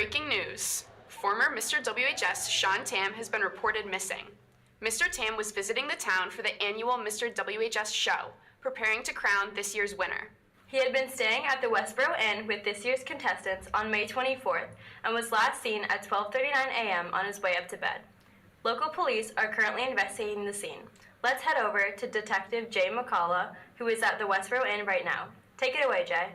Breaking news. Former Mr. WHS Sean Tam has been reported missing. Mr. Tam was visiting the town for the annual Mr. WHS show, preparing to crown this year's winner. He had been staying at the Westboro Inn with this year's contestants on May 24th and was last seen at 12:39 a.m. on his way up to bed. Local police are currently investigating the scene. Let's head over to Detective Jay McCullough, who is at the Westboro Inn right now. Take it away, Jay.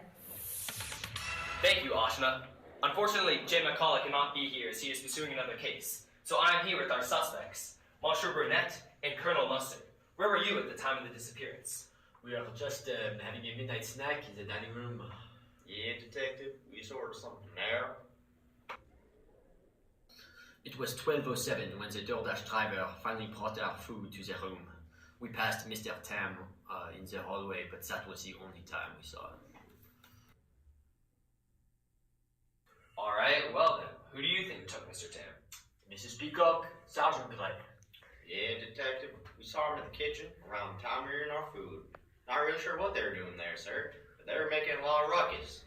Thank you, Ashna. Unfortunately, Jay McCullough cannot be here as he is pursuing another case. So I am here with our suspects, Monsieur Burnett and Colonel Mustard. Where were you at the time of the disappearance? We are just having a midnight snack in the dining room. Yeah, detective, we ordered something there. It was 12:07 when the DoorDash driver finally brought our food to the room. We passed Mr. Tam in the hallway, but that was the only time we saw him. Alright, well then, who do you think took Mr. Tam? Mrs. Peacock, Sergeant Clegg. Yeah, detective, we saw him in the kitchen around the time we were in our food. Not really sure what they were doing there, sir, but they were making a lot of ruckus.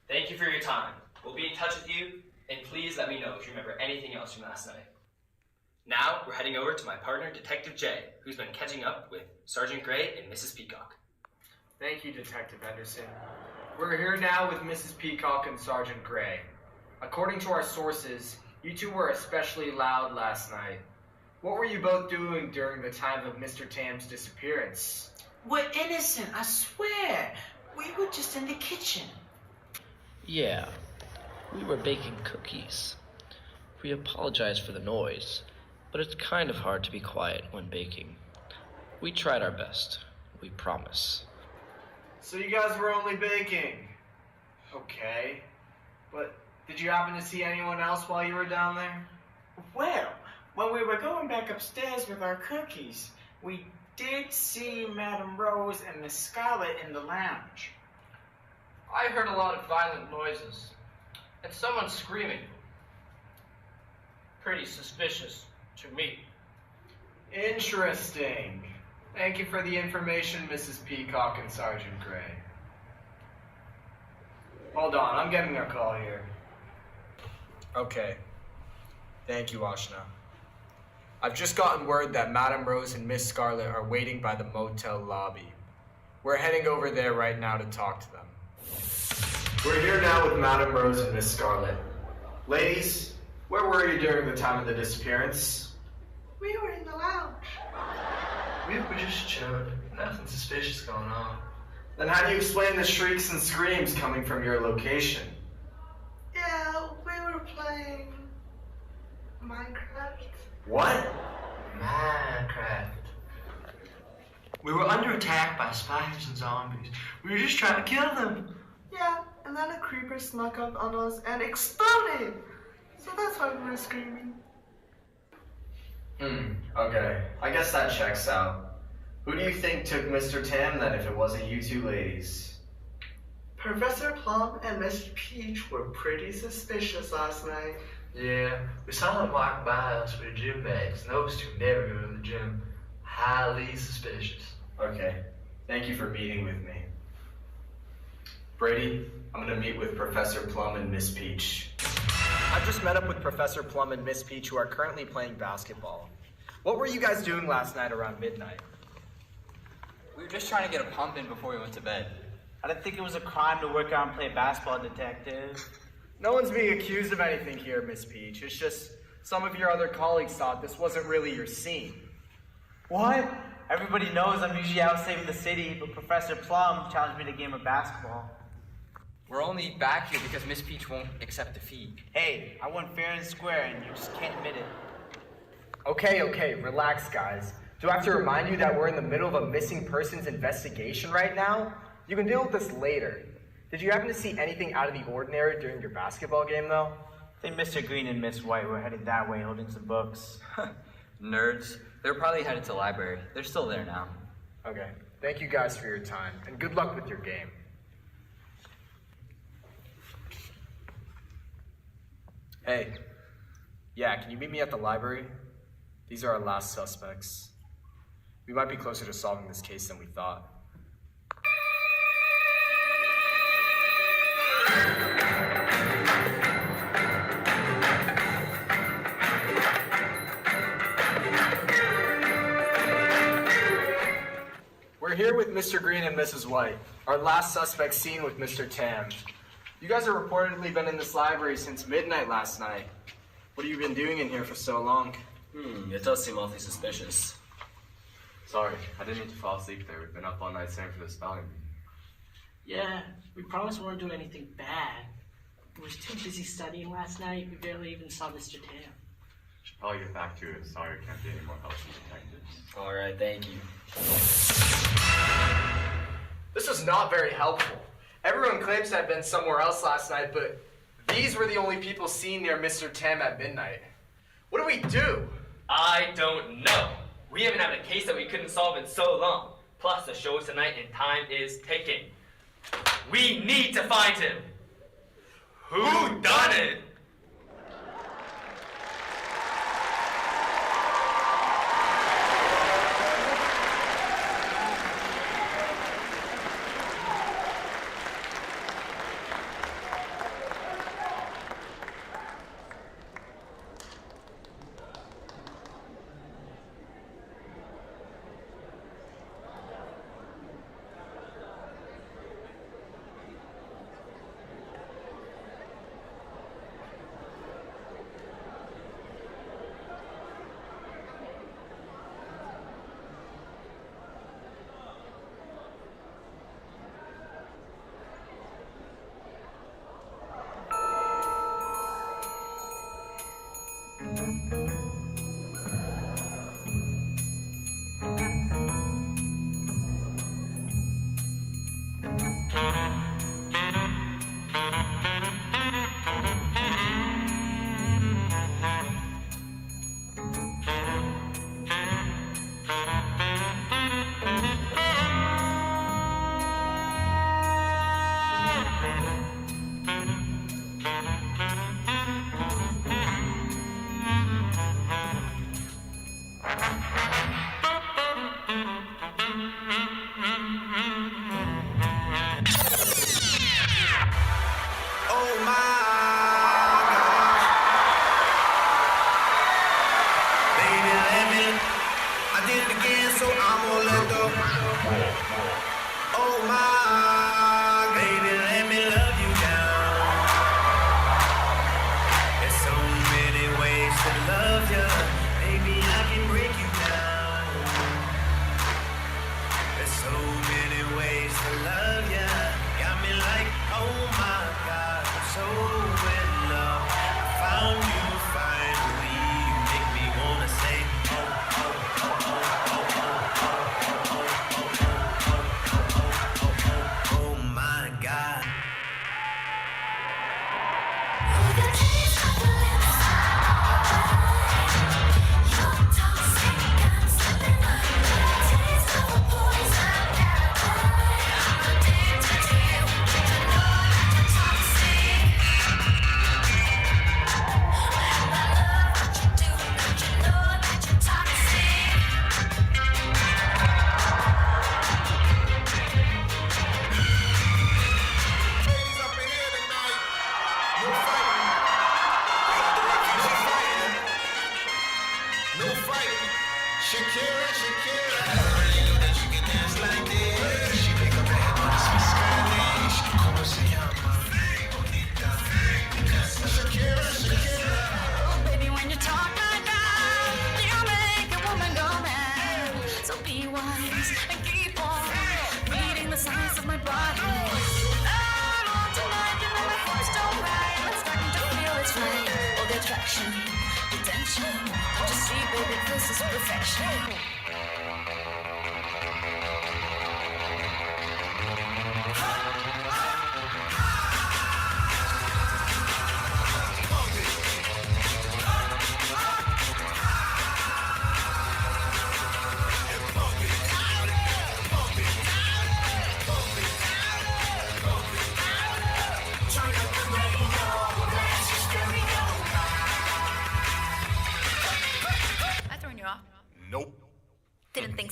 Thank you for your time. We'll be in touch with you, and please let me know if you remember anything else from last night. Now, we're heading over to my partner, Detective Jay, who's been catching up with Sergeant Gray and Mrs. Peacock. Thank you, Detective Henderson. We're here now with Mrs. Peacock and Sergeant Gray. According to our sources, you two were especially loud last night. What were you both doing during the time of Mr. Tam's disappearance? We're innocent, I swear. We were just in the kitchen. Yeah, we were baking cookies. We apologize for the noise, but it's kind of hard to be quiet when baking. We tried our best, we promise. So you guys were only baking? Okay. But did you happen to see anyone else while you were down there? Well, when we were going back upstairs with our cookies, we did see Madame Rose and Miss Scarlet in the lounge. I heard a lot of violent noises, and someone screaming. Pretty suspicious to me. Interesting. Thank you for the information, Mrs. Peacock and Sergeant Gray. Hold on, I'm getting a call here. Okay. Thank you, Ashna. I've just gotten word that Madame Rose and Miss Scarlet are waiting by the motel lobby. We're heading over there right now to talk to them. We're here now with Madame Rose and Miss Scarlet. Ladies, where were you during the time of the disappearance? We were in the lounge. We were just chilling. Nothing suspicious going on. Then how do you explain the shrieks and screams coming from your location? Yeah, we were playing Minecraft. What? Minecraft. We were under attack by spiders and zombies. We were just trying to kill them. Yeah, and then a creeper snuck up on us and exploded. So that's why we were screaming. Okay. I guess that checks out. Who do you think took Mr. Tam then if it wasn't you two ladies? Professor Plum and Miss Peach were pretty suspicious last night. Yeah, we saw them walk by us with gym bags, and those two never go to the gym. Highly suspicious. Okay. Thank you for meeting with me. Brady, I'm gonna meet with Professor Plum and Miss Peach. I've just met up with Professor Plum and Miss Peach, who are currently playing basketball. What were you guys doing last night around midnight? We were just trying to get a pump in before we went to bed. I didn't think it was a crime to work out and play basketball, Detective. No one's being accused of anything here, Miss Peach. It's just some of your other colleagues thought this wasn't really your scene. What? Everybody knows I'm usually out saving the city, but Professor Plum challenged me to a game of basketball. We're only back here because Miss Peach won't accept defeat. Hey, I won fair and square, and you just can't admit it. Okay, relax, guys. Do I have to remind you that we're in the middle of a missing persons investigation right now? You can deal with this later. Did you happen to see anything out of the ordinary during your basketball game, though? I think Mr. Green and Miss White were headed that way, holding some books. Nerds. They're probably headed to the library. They're still there now. Okay. Thank you guys for your time, and good luck with your game. Hey. Yeah, can you meet me at the library? These are our last suspects. We might be closer to solving this case than we thought. here with Mr. Green and Mrs. White, our last suspect seen with Mr. Tam. You guys have reportedly been in this library since midnight last night. What have you been doing in here for so long? It does seem awfully suspicious. Sorry, I didn't mean to fall asleep there. We've been up all night staring for the spelling bee. Yeah, we promised we weren't doing anything bad. We were too busy studying last night. We barely even saw Mr. Tam. Should probably get back to it. Sorry, I can't be any more help from detectives. Alright, thank you. This was not very helpful. Everyone claims to have been somewhere else last night, but these were the only people seen near Mr. Tam at midnight. What do we do? I don't know. We haven't had a case that we couldn't solve in so long. Plus, the show is tonight and time is ticking. We need to find him. Who done it?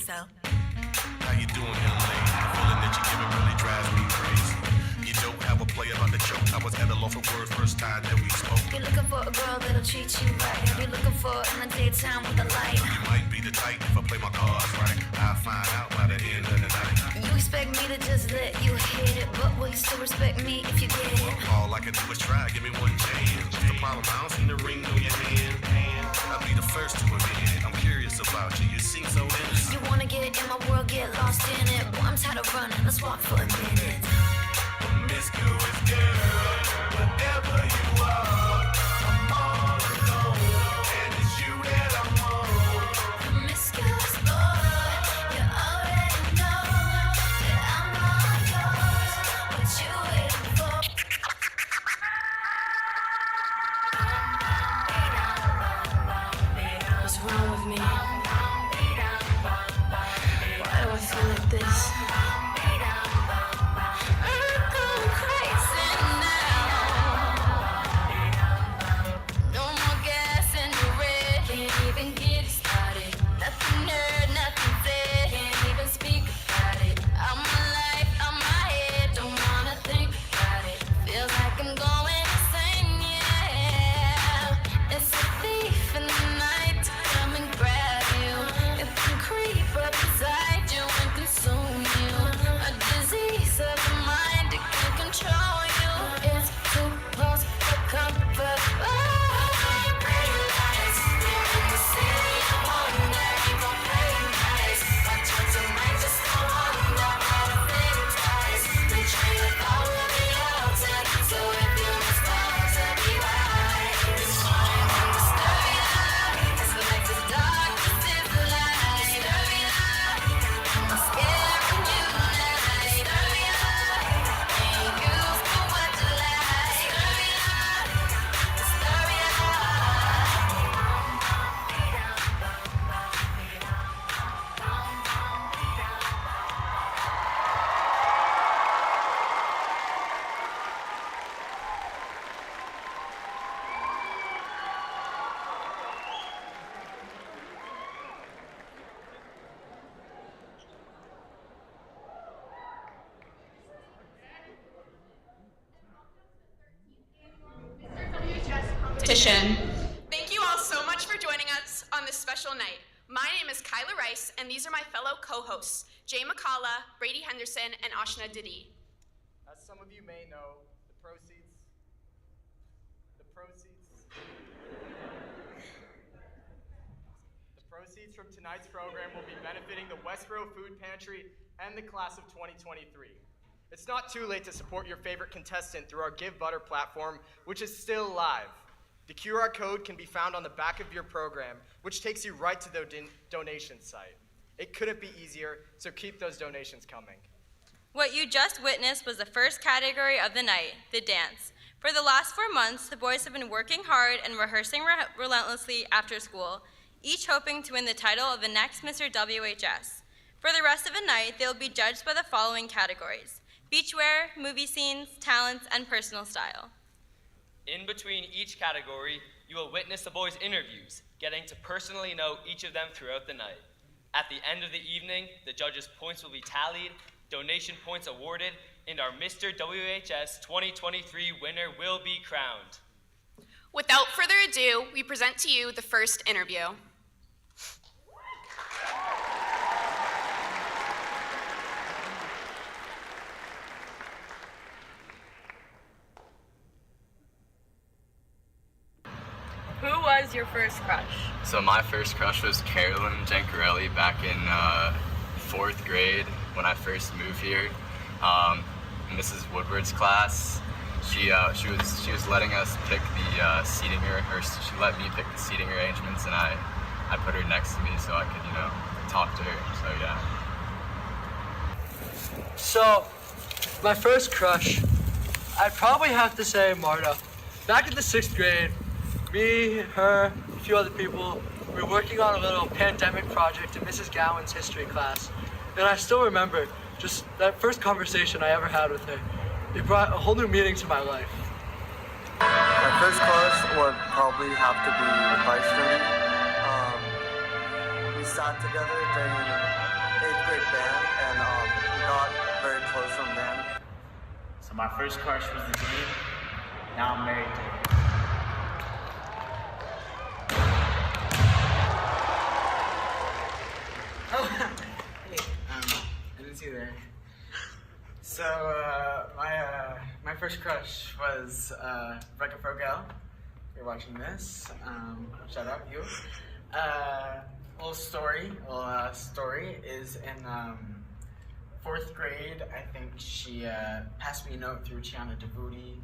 How you doing, young lady? The feeling that you're giving really drives me crazy. You don't have a play about the choke. I was had a lawful word first time that we spoke. You're looking for a girl that'll treat you right. You're looking for in the daytime with the light. You might be the type if I play my cards right. I'll find out by the end of the night. You expect me to just let you hit it, but will you still respect me if you get it? All I can do is try, give me one chance. What's the problem? I don't see the ring on your hand. I'll be the first to admit it. I'm curious about you. You seem so innocent. You wanna get in my world, get lost in it. Boy, I'm tired of running. Let's walk for a minute. Promiscuous girl, whatever you are, I'm all alone, and it's you that I want. Promiscuous boy, you already know that I'm all yours. What you waiting for? What's wrong with me? Why do I feel like this? Chen. Thank you all so much for joining us on this special night. My name is Kyla Rice, and these are my fellow co-hosts, Jay McCalla, Brady Henderson, and Ashna Didi. As some of you may know, the proceeds from tonight's program will be benefiting the Westboro Food Pantry and the class of 2023. It's not too late to support your favorite contestant through our Give Butter platform, which is still live. The QR code can be found on the back of your program, which takes you right to the donation site. It couldn't be easier, so keep those donations coming. What you just witnessed was the first category of the night, the dance. For the last 4 months, the boys have been working hard and rehearsing relentlessly after school, each hoping to win the title of the next Mr. WHS. For the rest of the night, they will be judged by the following categories: beachwear, movie scenes, talents, and personal style. In between each category, you will witness the boys' interviews, getting to personally know each of them throughout the night. At the end of the evening, the judges' points will be tallied, donation points awarded, and our Mr. WHS 2023 winner will be crowned. Without further ado, we present to you the first interview. Who was your first crush? So my first crush was Carolyn Gencarelli back in 4th grade when I first moved here. Mrs. Woodward's class, she was letting us pick the seating, or she let me pick the seating arrangements, and I put her next to me so I could, talk to her. So yeah. So, my first crush, I'd probably have to say Marta. Back in the 6th grade, me, her, a few other people, we were working on a little pandemic project in Mrs. Gowan's history class. And I still remember just that first conversation I ever had with her. It brought a whole new meaning to my life. My first crush would probably have to be Vice Stream. We sat together during 8th grade band, and we got very close from then. So my first crush was the Dean. Now I'm married to her. Oh, hey, I didn't see you there. So, my first crush was Rebecca Frogel. If you're watching this, shout out you. Little story is in 4th grade. I think she passed me a note through Chiana Devuti.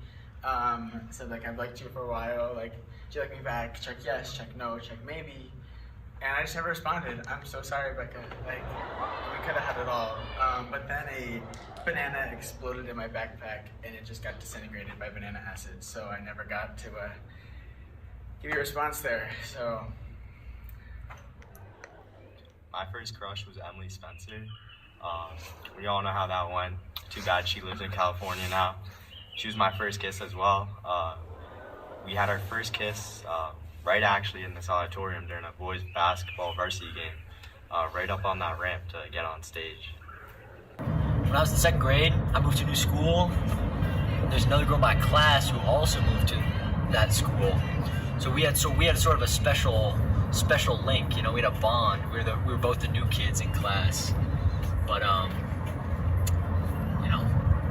Said like, I've liked you for a while. Like, do you like me back? Check yes, check no, check maybe. And I just never responded. I'm so sorry, Becca. Like, we could have had it all. But then a banana exploded in my backpack, and it just got disintegrated by banana acid. So I never got to give you a response there. So. My first crush was Emily Spencer. We all know how that went. Too bad she lives in California now. She was my first kiss as well. We had our first kiss right actually in this auditorium during a boys basketball varsity game, right up on that ramp to get on stage. When I was in 2nd grade, I moved to a new school. There's another girl in my class who also moved to that school. So we had sort of a special link, you know. We had a bond. We were both the new kids in class, but you know,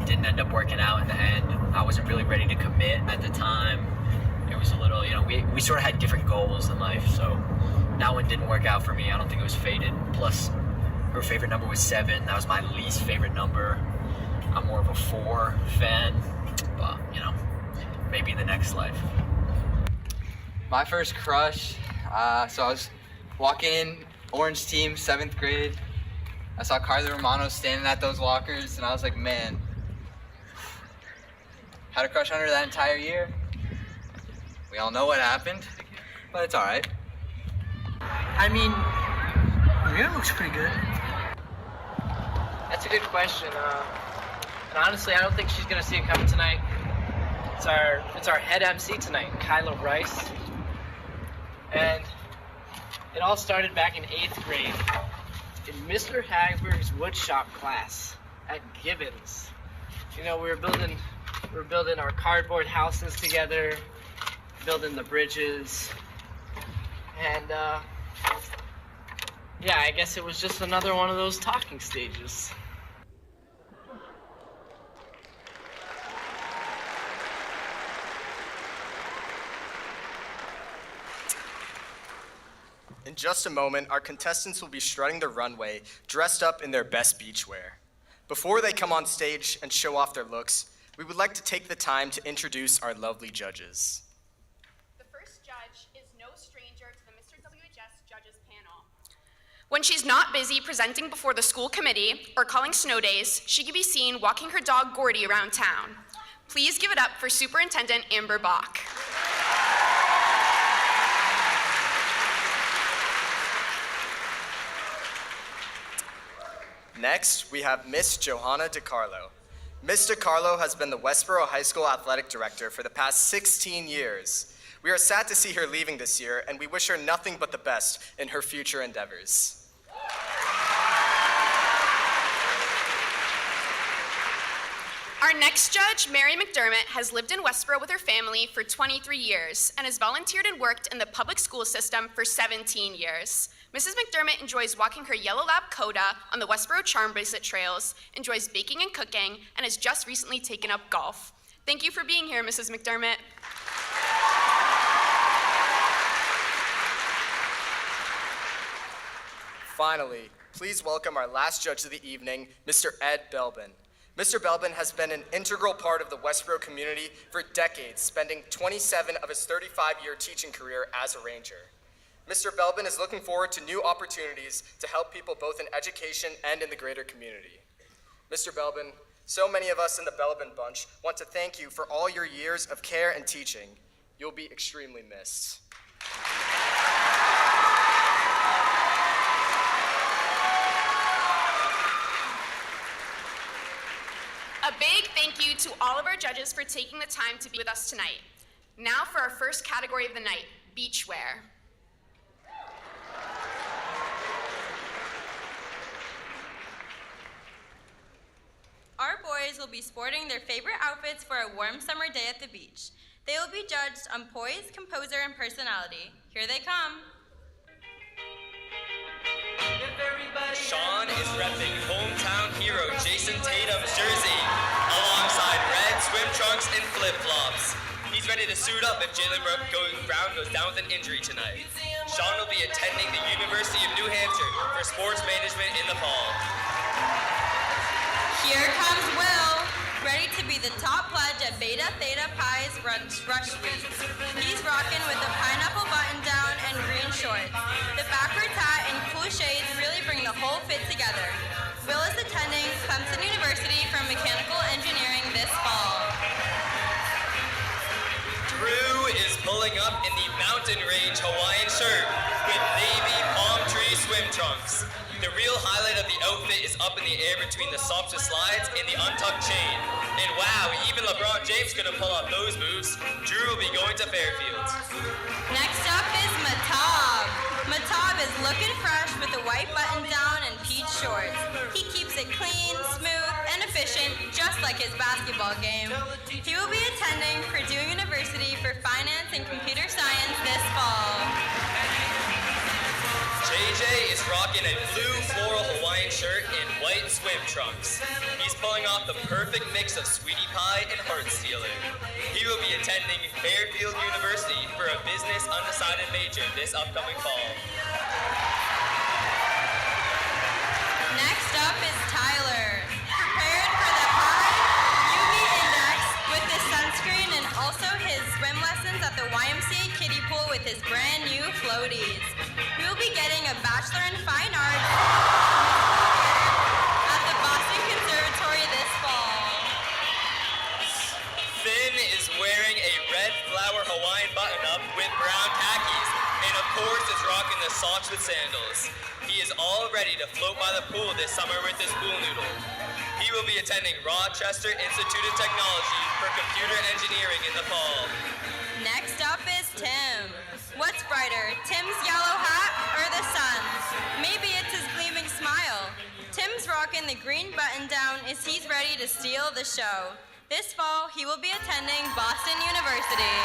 didn't end up working out in the end. I wasn't really ready to commit at the time. It was a little, you know, we sort of had different goals in life, so that one didn't work out for me. I don't think it was fated. Plus, her favorite number was 7. That was my least favorite number. I'm more of a 4 fan, but you know, maybe in the next life. My first crush, so I was walking in, Orange team, 7th grade. I saw Carly Romano standing at those lockers, and I was like, man, had a crush on her that entire year. We all know what happened, but it's all right. I mean, Maria looks pretty good. That's a good question. And honestly, I don't think she's gonna see it coming tonight. It's our head MC tonight, Kyla Rice. And it all started back in 8th grade in Mr. Hagberg's woodshop class at Gibbons. You know, we were building our cardboard houses together, building the bridges, and yeah, I guess it was just another one of those talking stages. In just a moment, our contestants will be strutting the runway, dressed up in their best beachwear. Before they come on stage and show off their looks, we would like to take the time to introduce our lovely judges. The first judge is no stranger to the Mr. WHS judges panel. When she's not busy presenting before the school committee or calling snow days, she can be seen walking her dog Gordy around town. Please give it up for Superintendent Amber Bach. Next, we have Miss Johanna DiCarlo. Miss DiCarlo has been the Westboro High School Athletic Director for the past 16 years. We are sad to see her leaving this year, and we wish her nothing but the best in her future endeavors. Our next judge, Mary McDermott, has lived in Westboro with her family for 23 years and has volunteered and worked in the public school system for 17 years. Mrs. McDermott enjoys walking her yellow lab Coda on the Westboro Charm Bracelet trails, enjoys baking and cooking, and has just recently taken up golf. Thank you for being here, Mrs. McDermott. Finally, please welcome our last judge of the evening, Mr. Ed Belbin. Mr. Belbin has been an integral part of the Westboro community for decades, spending 27 of his 35-year teaching career as a ranger. Mr. Belbin is looking forward to new opportunities to help people both in education and in the greater community. Mr. Belbin, so many of us in the Belbin bunch want to thank you for all your years of care and teaching. You'll be extremely missed. A big thank you to all of our judges for taking the time to be with us tonight. Now for our first category of the night, beachwear. Our boys will be sporting their favorite outfits for a warm summer day at the beach. They will be judged on poise, composure, and personality. Here they come. Sean is repping hometown hero Jason Tatum's jersey alongside red swim trunks and flip-flops. He's ready to suit up if Jalen Brown goes down with an injury tonight. Sean will be attending the University of New Hampshire for sports management in the fall. Here comes Will, ready to be the top pledge at Beta Theta Pi's Rush Week. He's rocking with the pineapple button down and green shorts. The backwards hat and cool shades really bring the whole fit together. Will is attending Clemson University for mechanical engineering this fall. Drew is pulling up in the Mountain Range Hawaiian shirt with navy palm tree swim trunks. The real highlight of the outfit is up in the air between the socks with slides and the untucked chain. And wow, even LeBron James couldn't pull off those moves. Drew will be going to Fairfield. Next up is Mehtabh. Mehtabh is looking fresh with a white button down and peach shorts. He keeps it clean, smooth, and efficient, just like his basketball game. He will be attending Purdue University for finance and computer science this fall. JJ is rocking a blue floral Hawaiian shirt and white swim trunks. He's pulling off the perfect mix of sweetie pie and heart stealer. He will be attending Fairfield University for a business undecided major this upcoming fall. Next up is Tyler. Prepared for the high UV index with his sunscreen and also his swim lessons at the YMCA kiddie pool with his brand new floaties. We will be getting a Bachelor in Fine Arts at the Boston Conservatory this fall. Finn is wearing a red flower Hawaiian button-up with brown khakis, and of course is rocking the socks with sandals. He is all ready to float by the pool this summer with his pool noodle. He will be attending Rochester Institute of Technology for computer engineering in the fall. Next up is Tim. What's brighter, Tim's yellow hat or the sun? Maybe it's his gleaming smile. Tim's rocking the green button down as he's ready to steal the show. This fall, he will be attending Boston University.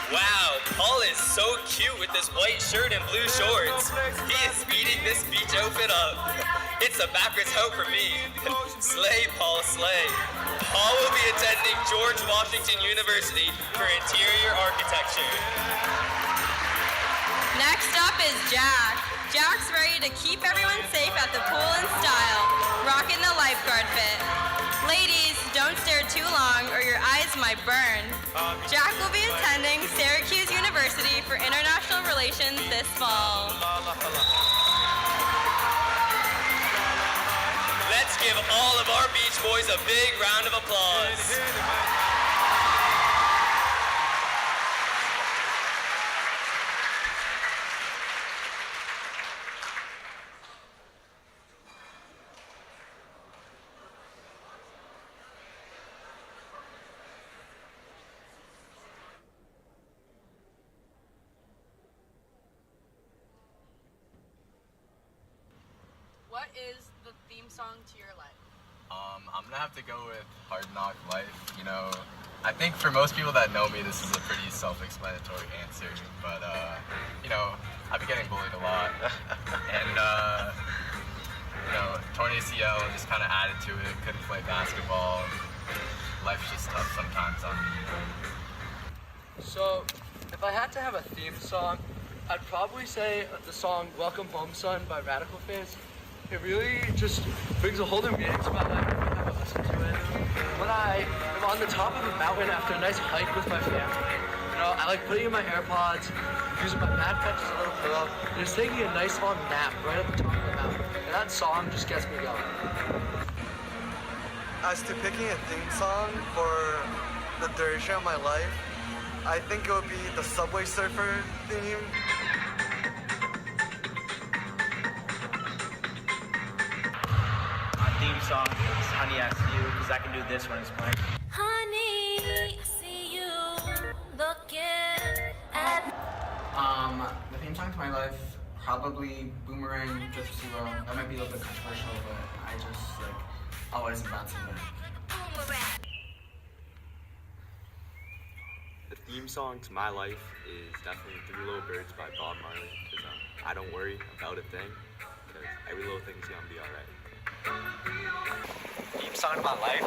Wow, Paul is so cute with this white shirt and blue shorts. He is eating this beach outfit up. It's a backwards hoe for me. Slay, Paul, slay. Paul will be attending George Washington University for interior architecture. Next up is Jack. Jack's ready to keep everyone safe at the pool in style, rocking the lifeguard fit. Ladies, don't stare too long or your eyes might burn. Jack will be attending Syracuse University for international relations this fall. Let's give all of our Beach Boys a big round of applause. What is the theme song to your life? I'm gonna have to go with Hard Knock Life. You know, I think for most people that know me, this is a pretty self-explanatory answer. But you know, I've been getting bullied a lot, and you know, torn ACL just kind of added to it. Couldn't play basketball. Life's just tough sometimes on me. So, if I had to have a theme song, I'd probably say the song Welcome Home Son by Radical Face. It really just brings a whole new meaning to my life every time I listen to it. When I am on the top of a mountain after a nice hike with my family, you know, I like putting in my AirPods, using my backpack as a little pillow, and just taking a nice long nap right at the top of the mountain. And that song just gets me going. As to picking a theme song for the duration of my life, I think it would be the Subway Surfer theme. Our theme song is Honey, I See You, because I can do this when it's playing. Honey, I see you looking at The theme song to my life, probably Boomerang, Just So Well. That might be a little bit controversial, but I just, like, always bouncing back. theme song to my life is definitely Three Little Birds by Bob Marley, because I don't worry about a thing, because every little thing's gonna be alright. Theme song to my life,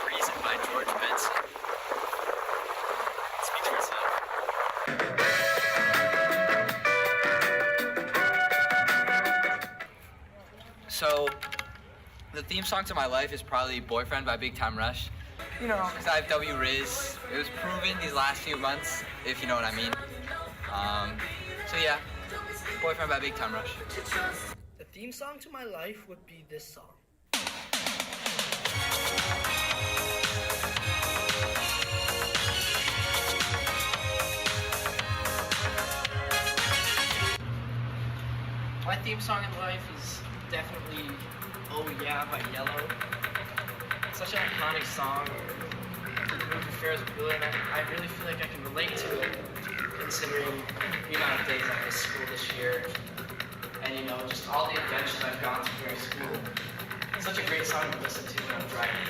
Reason by George Benson. It speaks for itself. So, the theme song to my life is probably Boyfriend by Big Time Rush. You know, because I have W Riz. It was proven these last few months, if you know what I mean. So yeah, Boyfriend by Big Time Rush. The theme song to my life would be this song. My theme song in life is definitely Oh Yeah by Yellow. It's such an iconic song. The group of Ferris Bueller, and I really feel like I can relate to it, considering the amount of days I missed school this year, and you know, just all the adventures I've gone through during school. It's such a great song to listen to when I'm driving.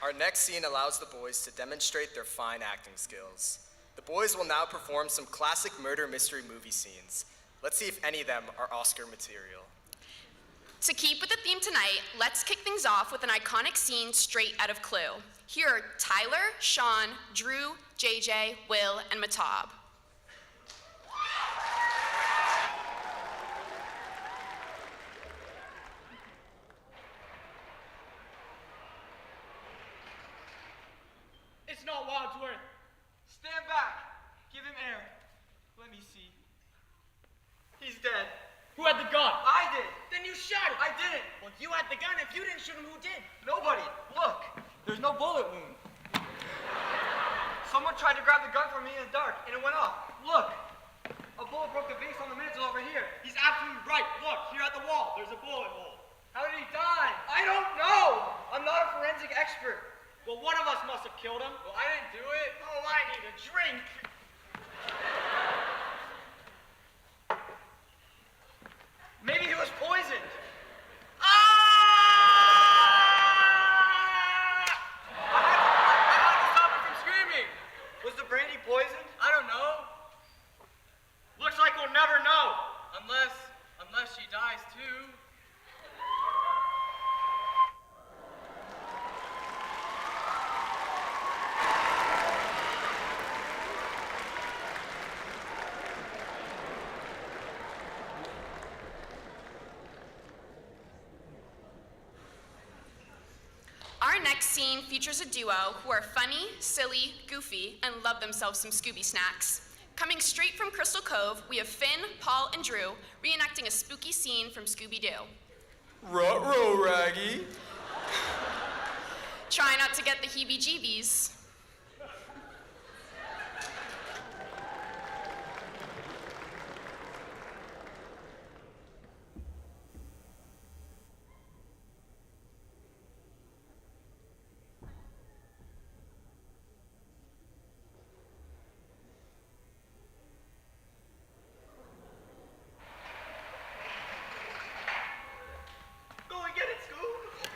Our next scene allows the boys to demonstrate their fine acting skills. The boys will now perform some classic murder mystery movie scenes. Let's see if any of them are Oscar material. To keep with the theme tonight, let's kick things off with an iconic scene straight out of Clue. Here are Tyler, Sean, Drew, JJ, Will, and Mehtabh. It's not Wadsworth. Stand back. Give him air. Let me see. He's dead. Who had the gun? I did. Then you shot him. I didn't. Well, you had the gun. If you didn't shoot him, who did? Nobody. Look. There's no bullet wound. Someone tried to grab the gun from me in the dark, and it went off. Look. A bullet broke the vase on the mantle over here. He's absolutely right. Look, here at the wall. There's a bullet hole. How did he die? I don't know. I'm not a forensic expert. Well, one of us must have killed him. Well, I didn't do it. Oh, I need a drink. Maybe he was poisoned. I had to stop him from screaming. Was the brandy poisoned? I don't know. Looks like we'll never know. Unless she dies too. Our next scene features a duo who are funny, silly, goofy, and love themselves some Scooby snacks. Coming straight from Crystal Cove, we have Finn, Paul, and Drew reenacting a spooky scene from Scooby-Doo. Ruh-roh, Raggy. Try not to get the heebie-jeebies. Go and get it, Scoob.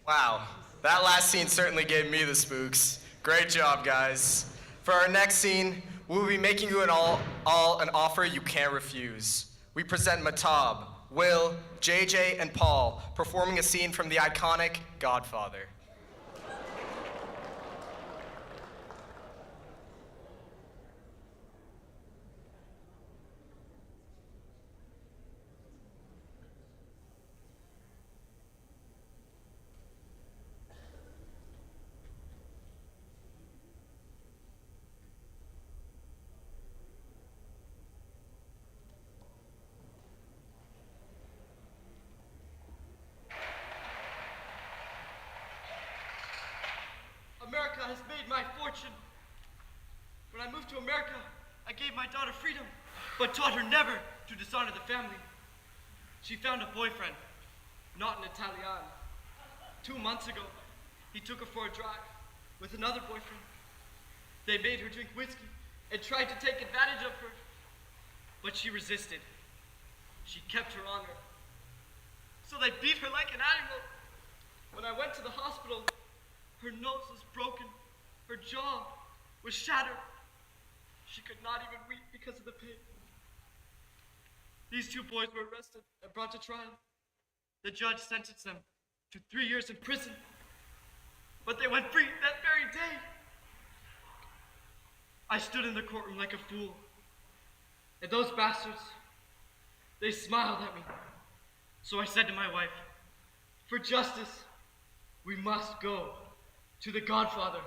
Wow, that last scene certainly gave me the spooks. Great job, guys. For our next scene, we'll be making you all an offer you can't refuse. We present Mehtabh, Will, JJ, and Paul performing a scene from the iconic Godfather. America has made my fortune. When I moved to America, I gave my daughter freedom, but taught her never to dishonor the family. She found a boyfriend, not an Italian. 2 months ago, he took her for a drive with another boyfriend. They made her drink whiskey and tried to take advantage of her, but she resisted. She kept her honor. So they beat her like an animal. When I went to the hospital, her nose was broken, her jaw was shattered. She could not even weep because of the pain. These 2 boys were arrested and brought to trial. The judge sentenced them to 3 years in prison, but they went free that very day. I stood in the courtroom like a fool, and those bastards, they smiled at me. So I said to my wife, for justice, we must go to the Godfather.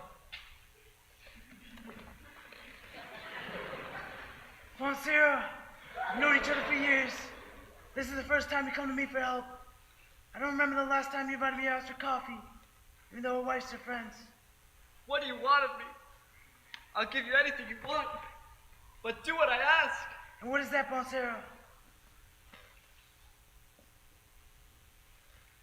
Monsieur, we've known each other for years. This is the first time you come to me for help. I don't remember the last time you invited me out for coffee, even though we're wives are friends. What do you want of me? I'll give you anything you want, but do what I ask. And what is that, Monsieur?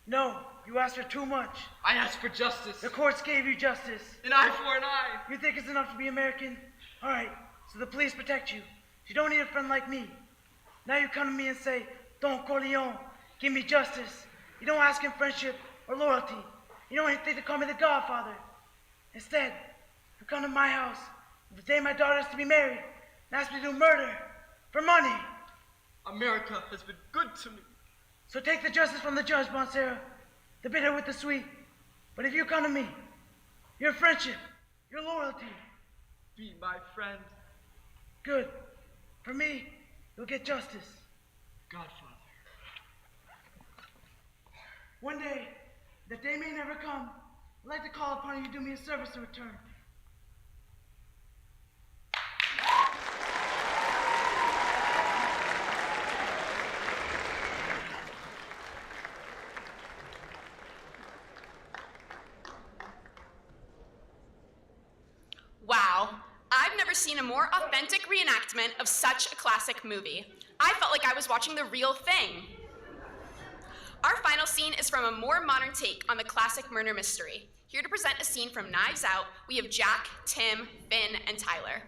No, you asked for too much. I asked for justice. The courts gave you justice. An eye for an eye. You think it's enough to be American? All right, so the police protect you. You don't need a friend like me. Now you come to me and say, Don Corleone, give me justice. You don't ask him friendship or loyalty. You don't even think to call me the Godfather. Instead, you come to my house the day my daughter is to be married and ask me to do murder for money. America has been good to me. So take the justice from the judge, Monsieur, the bitter with the sweet. But if you come to me, your friendship, your loyalty. Be my friend. Good. For me, you'll get justice. Godfather. One day, that day may never come, I'd like to call upon you to do me a service in return. Wow, I've never seen a more authentic reenactment of such a classic movie. I felt like I was watching the real thing. Our final scene is from a more modern take on the classic murder mystery. Here to present a scene from Knives Out, we have Jack, Tim, Finn, and Tyler.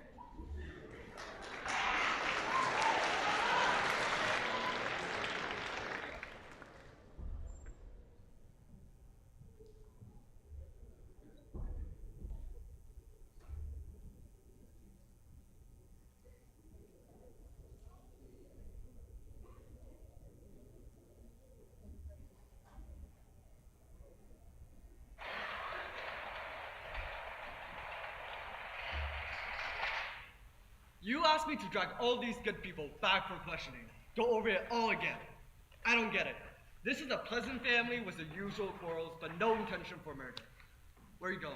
You asked me to drag all these good people back for questioning. Go over it all again. I don't get it. This is a pleasant family with the usual quarrels, but no intention for murder. Where are you going?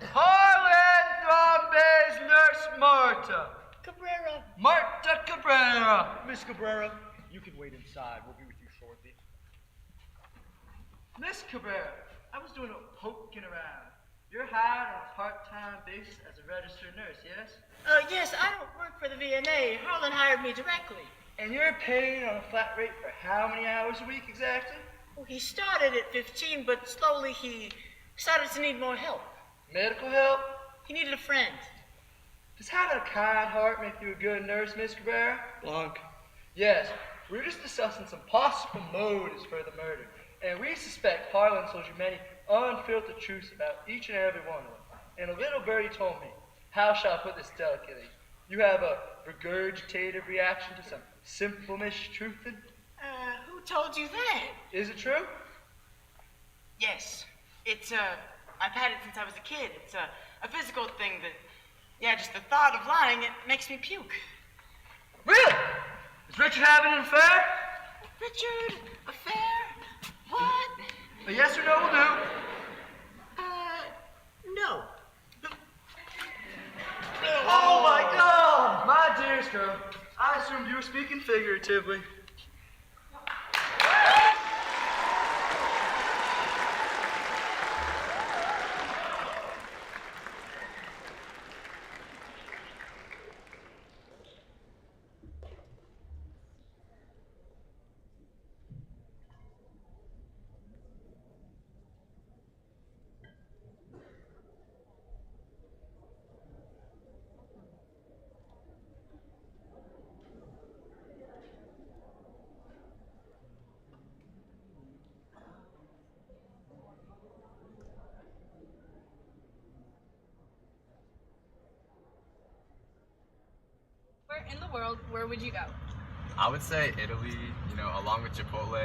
Harlan Thrombey's Nurse Marta. Cabrera. Marta Cabrera. Miss Cabrera, you can wait inside. We'll be with you shortly. Miss Cabrera, I was doing a poking around. You're hired on a part-time basis as a registered nurse, yes? Yes, I don't work for the VNA. Harlan hired me directly. And you're paid on a flat rate for how many hours a week exactly? Well, he started at 15, but slowly he started to need more help. Medical help? He needed a friend. Does having a kind heart make you a good nurse, Miss Cabrera? Blanc. Yes, we're just discussing some possible motives for the murder. and we suspect Harlan told you many unfiltered truths about each and every one of them. And a little birdie told me, how shall I put this delicately? You have a regurgitative reaction to some simple mistruthing? Who told you that? Is it true? Yes. It's, I've had it since I was a kid. It's a physical thing that, yeah, just the thought of lying, it makes me puke. Really? Is Richard having an affair? Richard? Affair? What? A yes or no will do. No. Oh my God! My dearest girl, I assumed you were speaking figuratively. Where in the world, where would you go? I would say Italy, you know, along with Chipotle.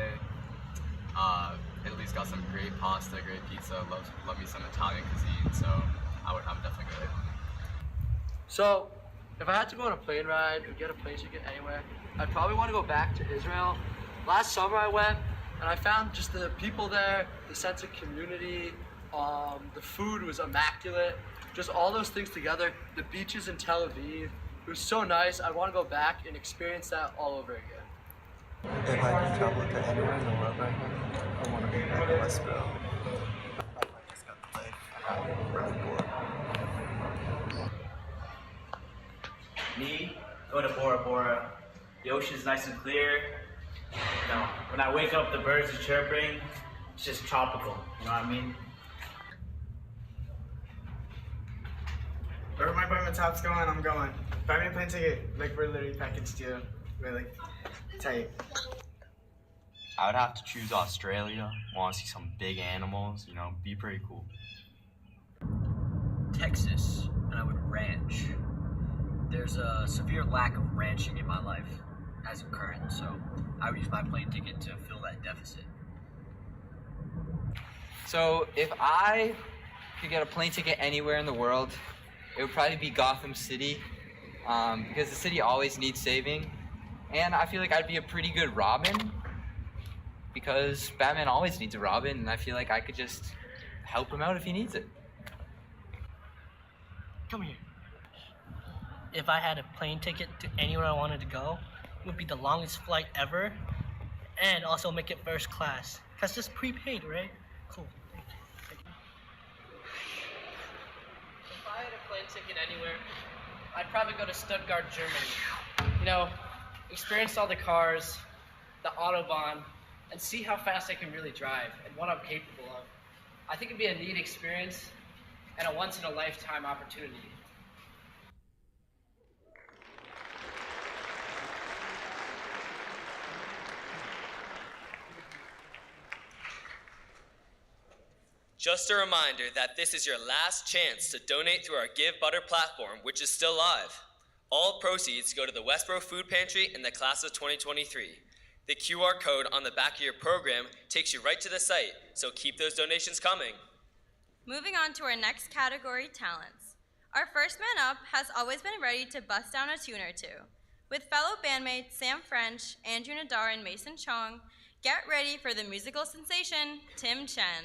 Italy's got some great pasta, great pizza, love me some Italian cuisine, so I would definitely go to Italy. So, if I had to go on a plane ride or get a plane ticket anywhere, I'd probably want to go back to Israel. Last summer I went, and I found just the people there, the sense of community, the food was immaculate, just all those things together, the beaches in Tel Aviv. It was so nice. I want to go back and experience that all over again. If I could travel to anywhere in the world right now, I want to be back in Westboro. I just got the life. I'm really bored. Me, go to Bora Bora. The ocean's nice and clear. You know, when I wake up, the birds are chirping. It's just tropical. You know what I mean? Wherever my boy Mehtab's going, I'm going. Buy me a plane ticket. Like, we're literally packaged deal. We're like tight. I would have to choose Australia. Want to see some big animals, you know, be pretty cool. Texas, and I would ranch. There's a severe lack of ranching in my life as of current, so I would use my plane ticket to fill that deficit. So if I could get a plane ticket anywhere in the world, it would probably be Gotham City, because the city always needs saving. And I feel like I'd be a pretty good Robin, because Batman always needs a Robin, and I feel like I could just help him out if he needs it. Come here. If I had a plane ticket to anywhere I wanted to go, it would be the longest flight ever, and also make it first class. That's just prepaid, right? Cool. Thank you. If I had a plane ticket anywhere, I'd probably go to Stuttgart, Germany. You know, experience all the cars, the Autobahn, and see how fast I can really drive and what I'm capable of. I think it'd be a neat experience and a once-in-a-lifetime opportunity. Just a reminder that this is your last chance to donate through our Give Butter platform, which is still live. All proceeds go to the Westboro Food Pantry in the class of 2023. The QR code on the back of your program takes you right to the site, so keep those donations coming. Moving on to our next category, talents. Our first man up has always been ready to bust down a tune or two. With fellow bandmates Sam French, Andrew Nadar, and Mason Chong, get ready for the musical sensation, Tim Chen.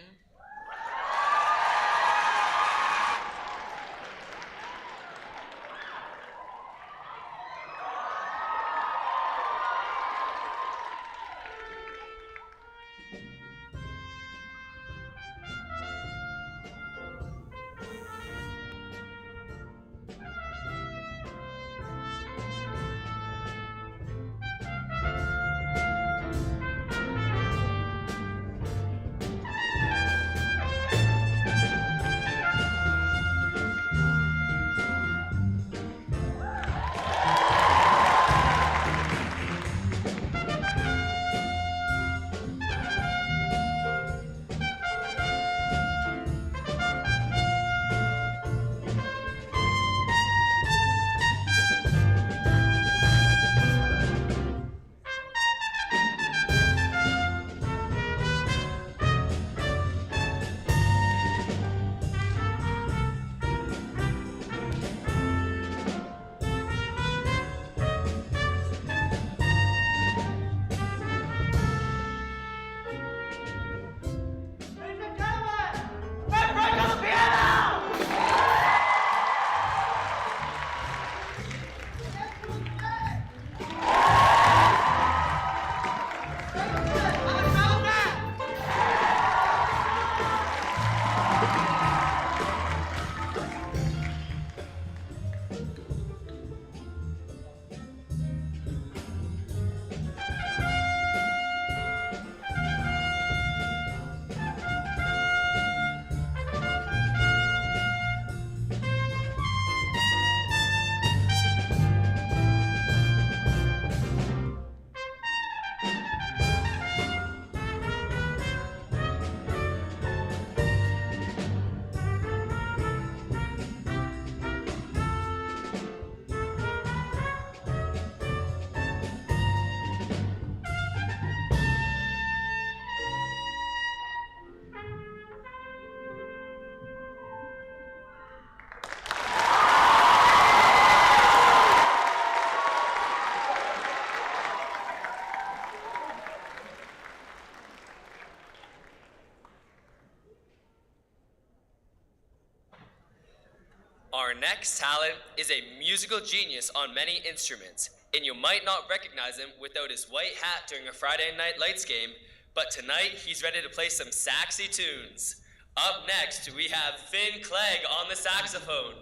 Our next talent is a musical genius on many instruments, and you might not recognize him without his white hat during a Friday Night Lights game, but tonight he's ready to play some saxy tunes. Up next, we have Clegg on the saxophone.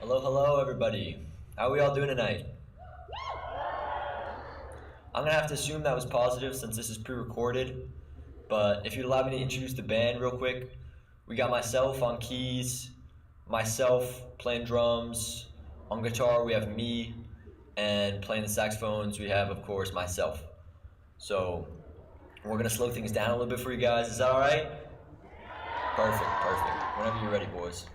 Hello, everybody. How are we all doing tonight? I'm gonna have to assume that was positive since this is pre-recorded, but if you'd allow me to introduce the band real quick, we got myself on keys, myself playing drums, on guitar we have me, and playing the saxophones we have, of course, myself. So we're gonna slow things down a little bit for you guys. Is that all right? Perfect. Whenever you're ready, boys.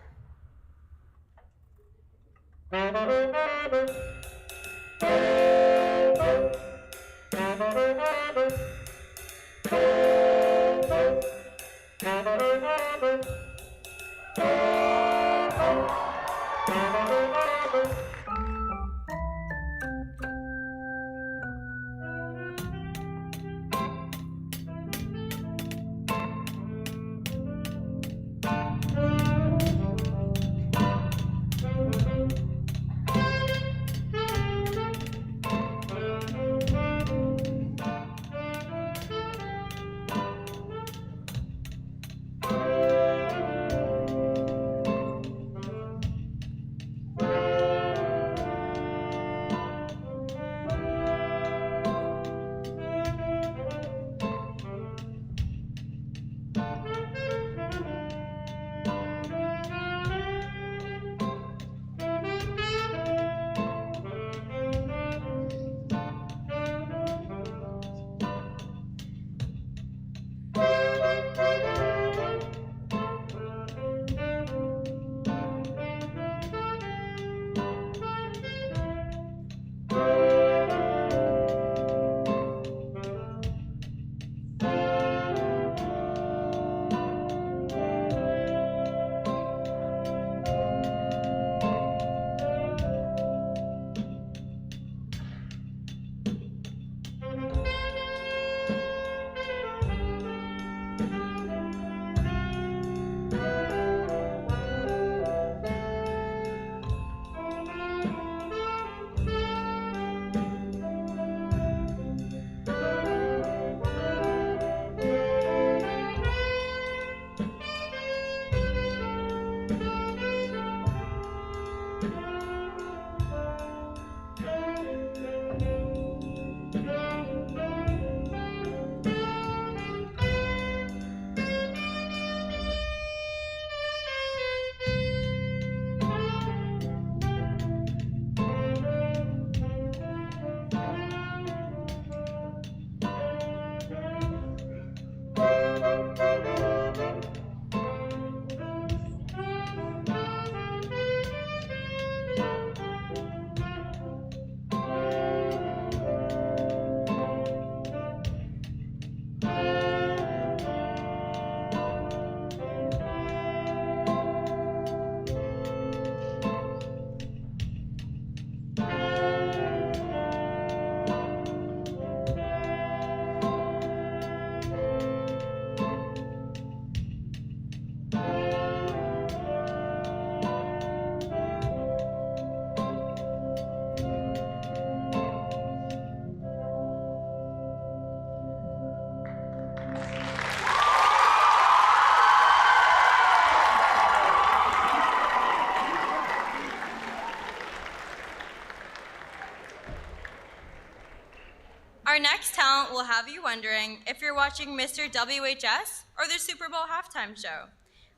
Our next talent will have you wondering if you're watching Mr. WHS or the Super Bowl halftime show.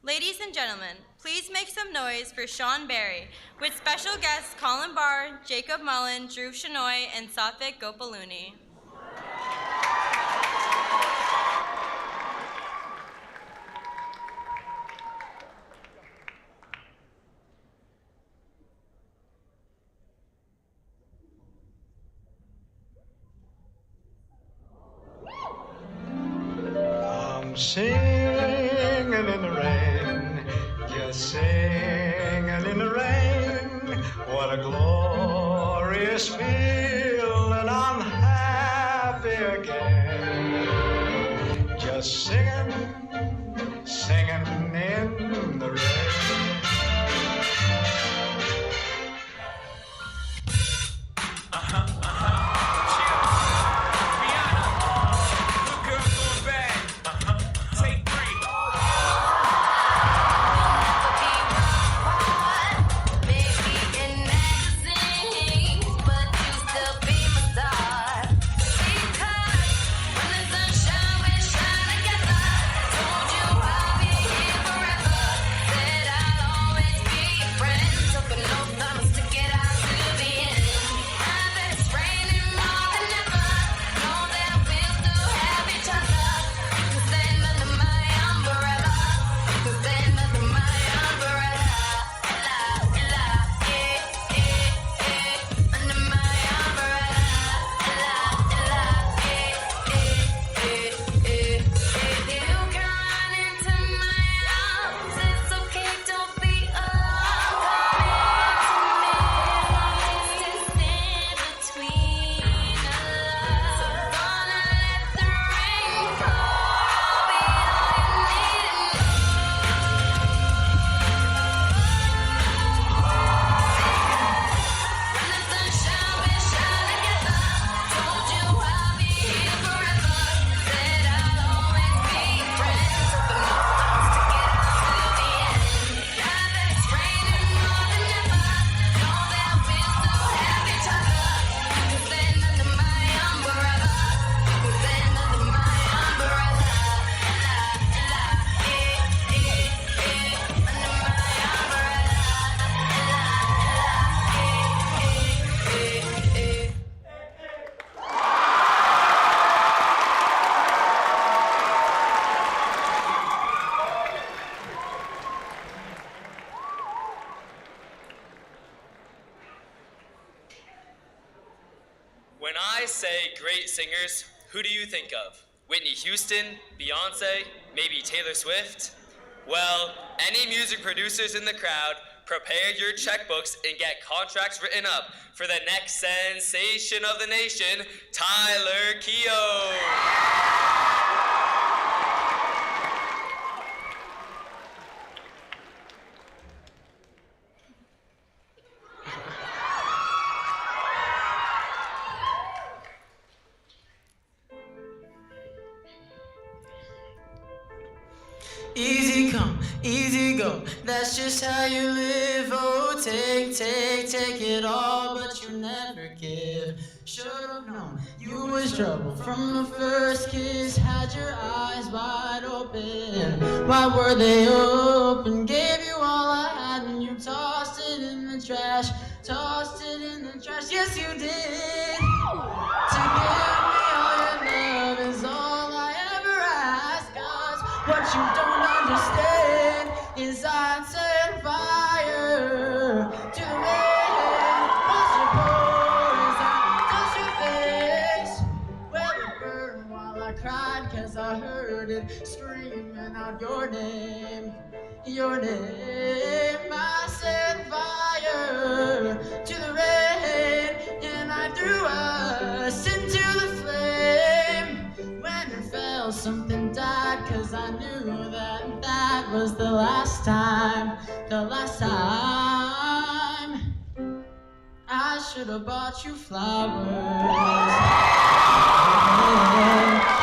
Ladies and gentlemen, please make some noise for Sean Barry, with special guests Colin Barr, Jacob Mullen, Dhruv Shenoy, and Satvik Gopaluni. I'm singing in the rain, just singing in the rain. What a glorious feeling, I'm happy again. Just just singing, singing in the rain. When I say great singers, who do you think of? Whitney Houston, Beyonce, maybe Taylor Swift? Well, any music producers in the crowd, prepare your checkbooks and get contracts written up for the next sensation of the nation, Tyler Keogh. Easy come, easy go, that's just how you live. Oh, take it all, but you never give. Should've known you was trouble from the first kiss. Had your eyes wide open, why were they open? Gave you all I had and you tossed it in the trash. Tossed it in the trash, yes you did. To give me all your love is all I ever ask. 'Cause what you don't understand is I set fire to the rain. Watch it pour as I touch your face. Well, it burned while I cried 'cause I heard it screaming out your name. Your name. I set fire to the rain and I threw us into the flame. When it fell, something died 'cause I knew that that was the last time. The last time. I should have bought you flowers.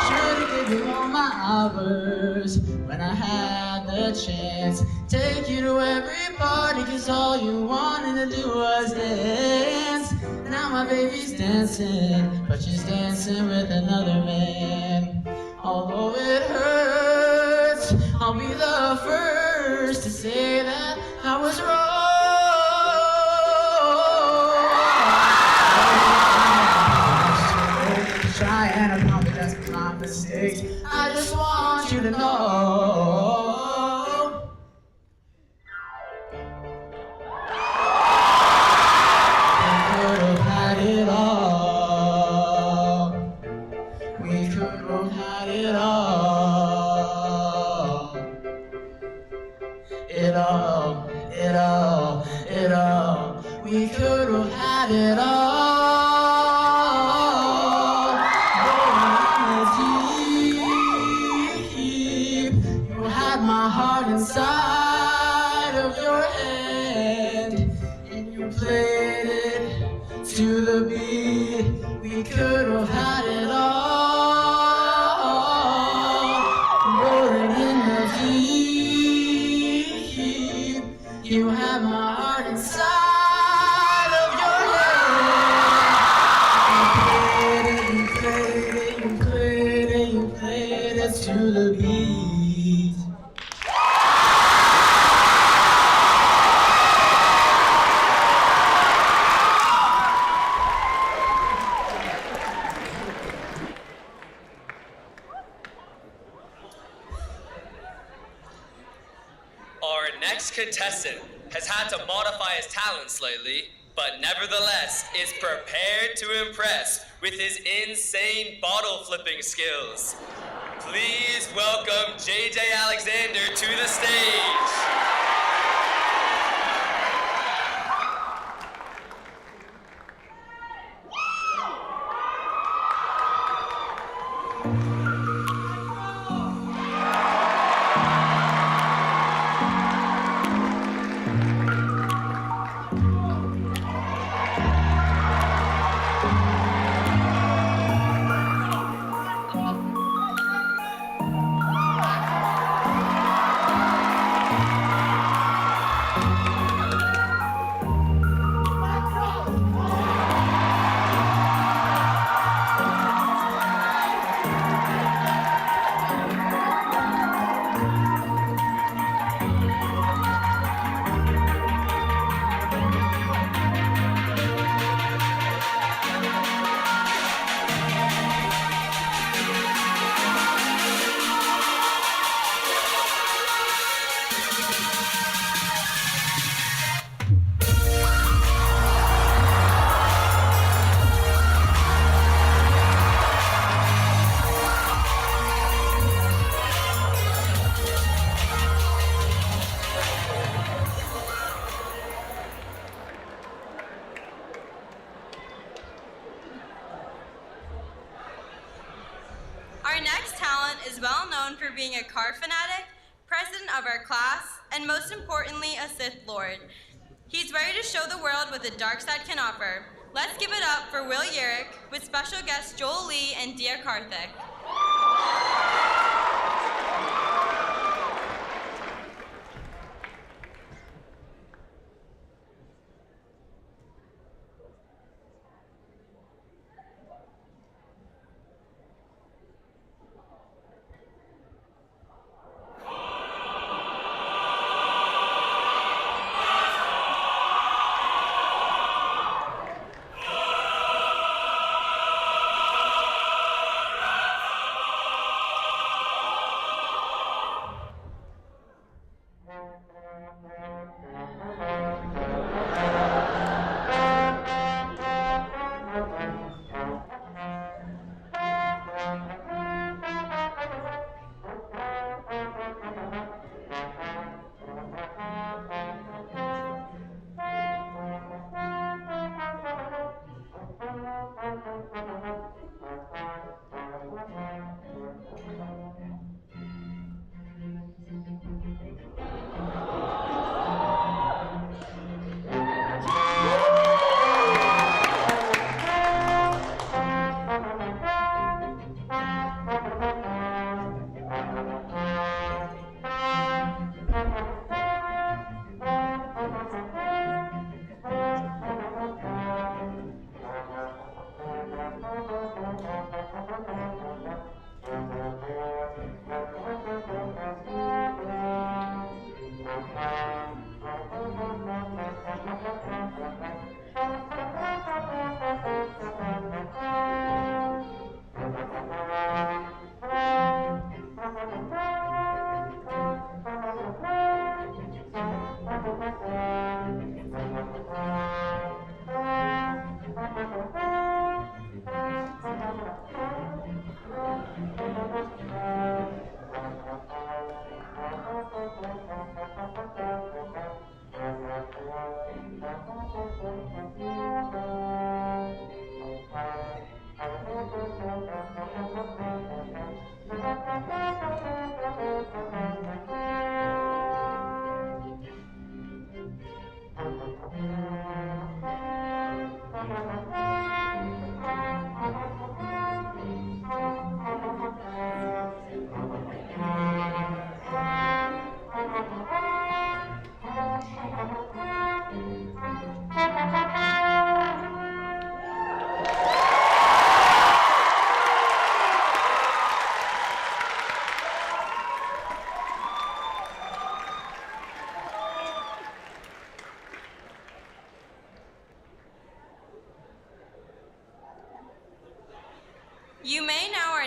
Should have given you all my hours when I had the chance. Take you to every party 'cause all you wanted to do was dance. Now my baby's dancing, but she's dancing with another man. Although it hurts, I'll be the first to say that I was wrong. Try and apologize for my mistakes. I just want you to know. We could have had it all. We could have had it all. It all, it all, it all. We could have had it all. inside of your hand, and you played it to the beat. We could have had it all, rolling in the deep. You have my heart inside of your hand. You played it, you played it, you played it to the beat. Our next contestant has had to modify his talent slightly, but nevertheless is prepared to impress with his insane bottle flipping skills. Please welcome JJ Alexander to the stage. Our next talent is well known for being a car fanatic, president of our class, and most importantly, a Sith Lord. He's ready to show the world what the dark side can offer. Let's give it up for Will Yearick with special guests Joel Lee and Dia Karthik.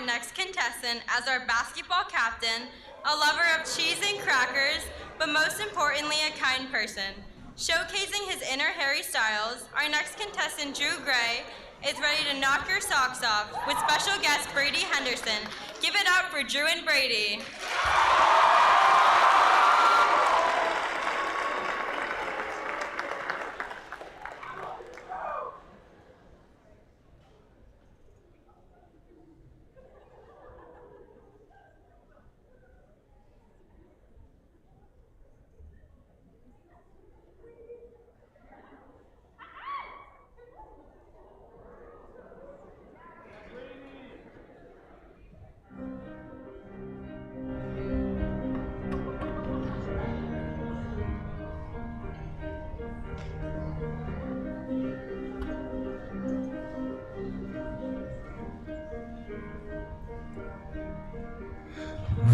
next contestant as our basketball captain, a lover of cheese and crackers, but most importantly, a kind person. Showcasing his inner Harry Styles, our next contestant, Drew Gray, is ready to knock your socks off with special guest Brady Henderson. Give it up for Drew and Brady.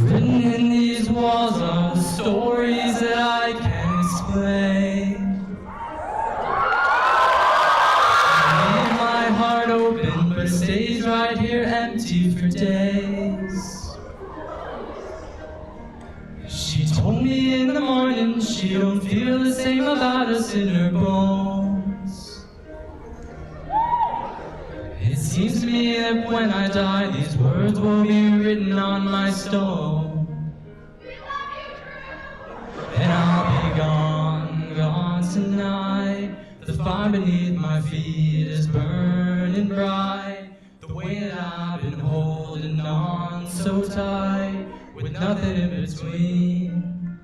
Written in these walls are the stories that I can't explain. I leave my heart open, but it stays right here empty for days. She told me in the morning she don't feel the same about us in her bones. It seems to me that when I die, these words will be written on my stone. And I'll be gone, gone tonight. The fire beneath my feet is burning bright. The way that I've been holding on so tight, with nothing in between.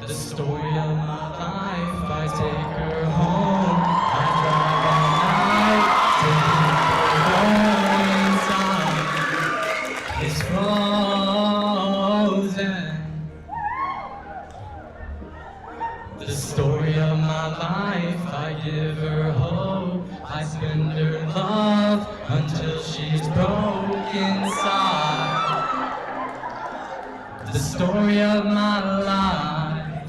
The story of my life, I take her home. I drive all night to keep her inside. It's frozen. The story of my life, I give her hope. I spend her love until she's broke inside. The story of my life,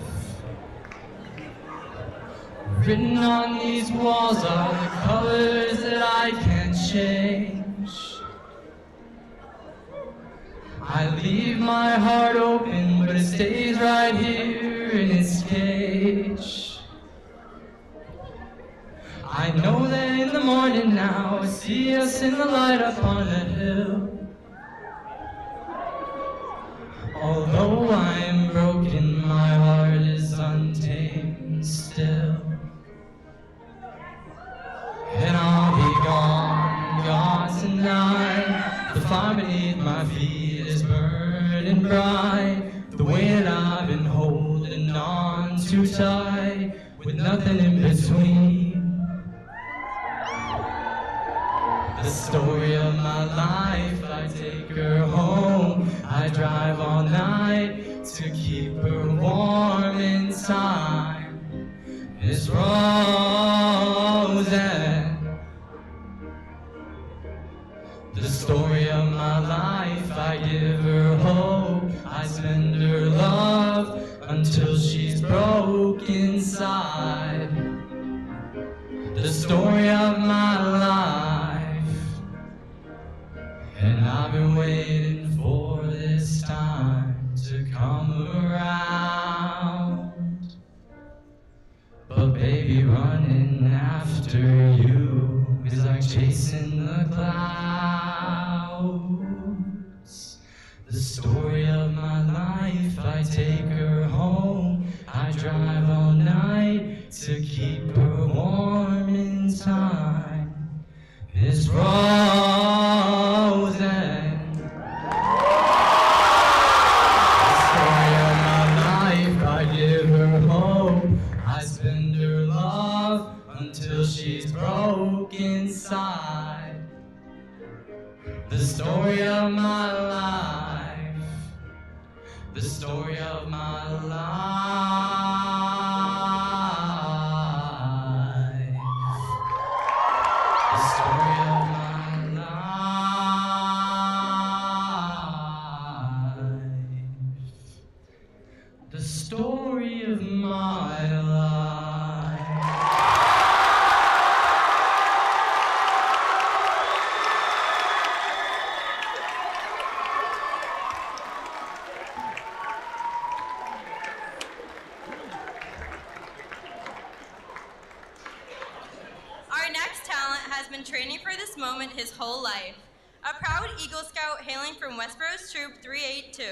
written on these walls are the colors that I can't change. I leave my heart open, but it stays right here in its cage. I know that in the morning now I see us in the light up on a hill. Although I am broken, my heart is untamed still. And I'll be gone, gone tonight. The fire beneath my feet is burning bright. The way that I've been holding on too tight, with nothing in between. The story of my life, I take her home. I drive all night to keep her warm inside. It's frozen. The story of my life, I give her hope. I spend her love until she's broke inside. The story of my life, and I've been waiting for this time to come around. But baby, running after you is like chasing the clouds. The story of my life, I take her home. I drive all night to keep her warm in time. It's frozen. The story of my life, I give her hope. I spend her love until she's broke inside. The story of my life, the story of my life, the story of my life, the story of my life. this moment his whole life. A proud Eagle Scout hailing from Westboro's Troop 382.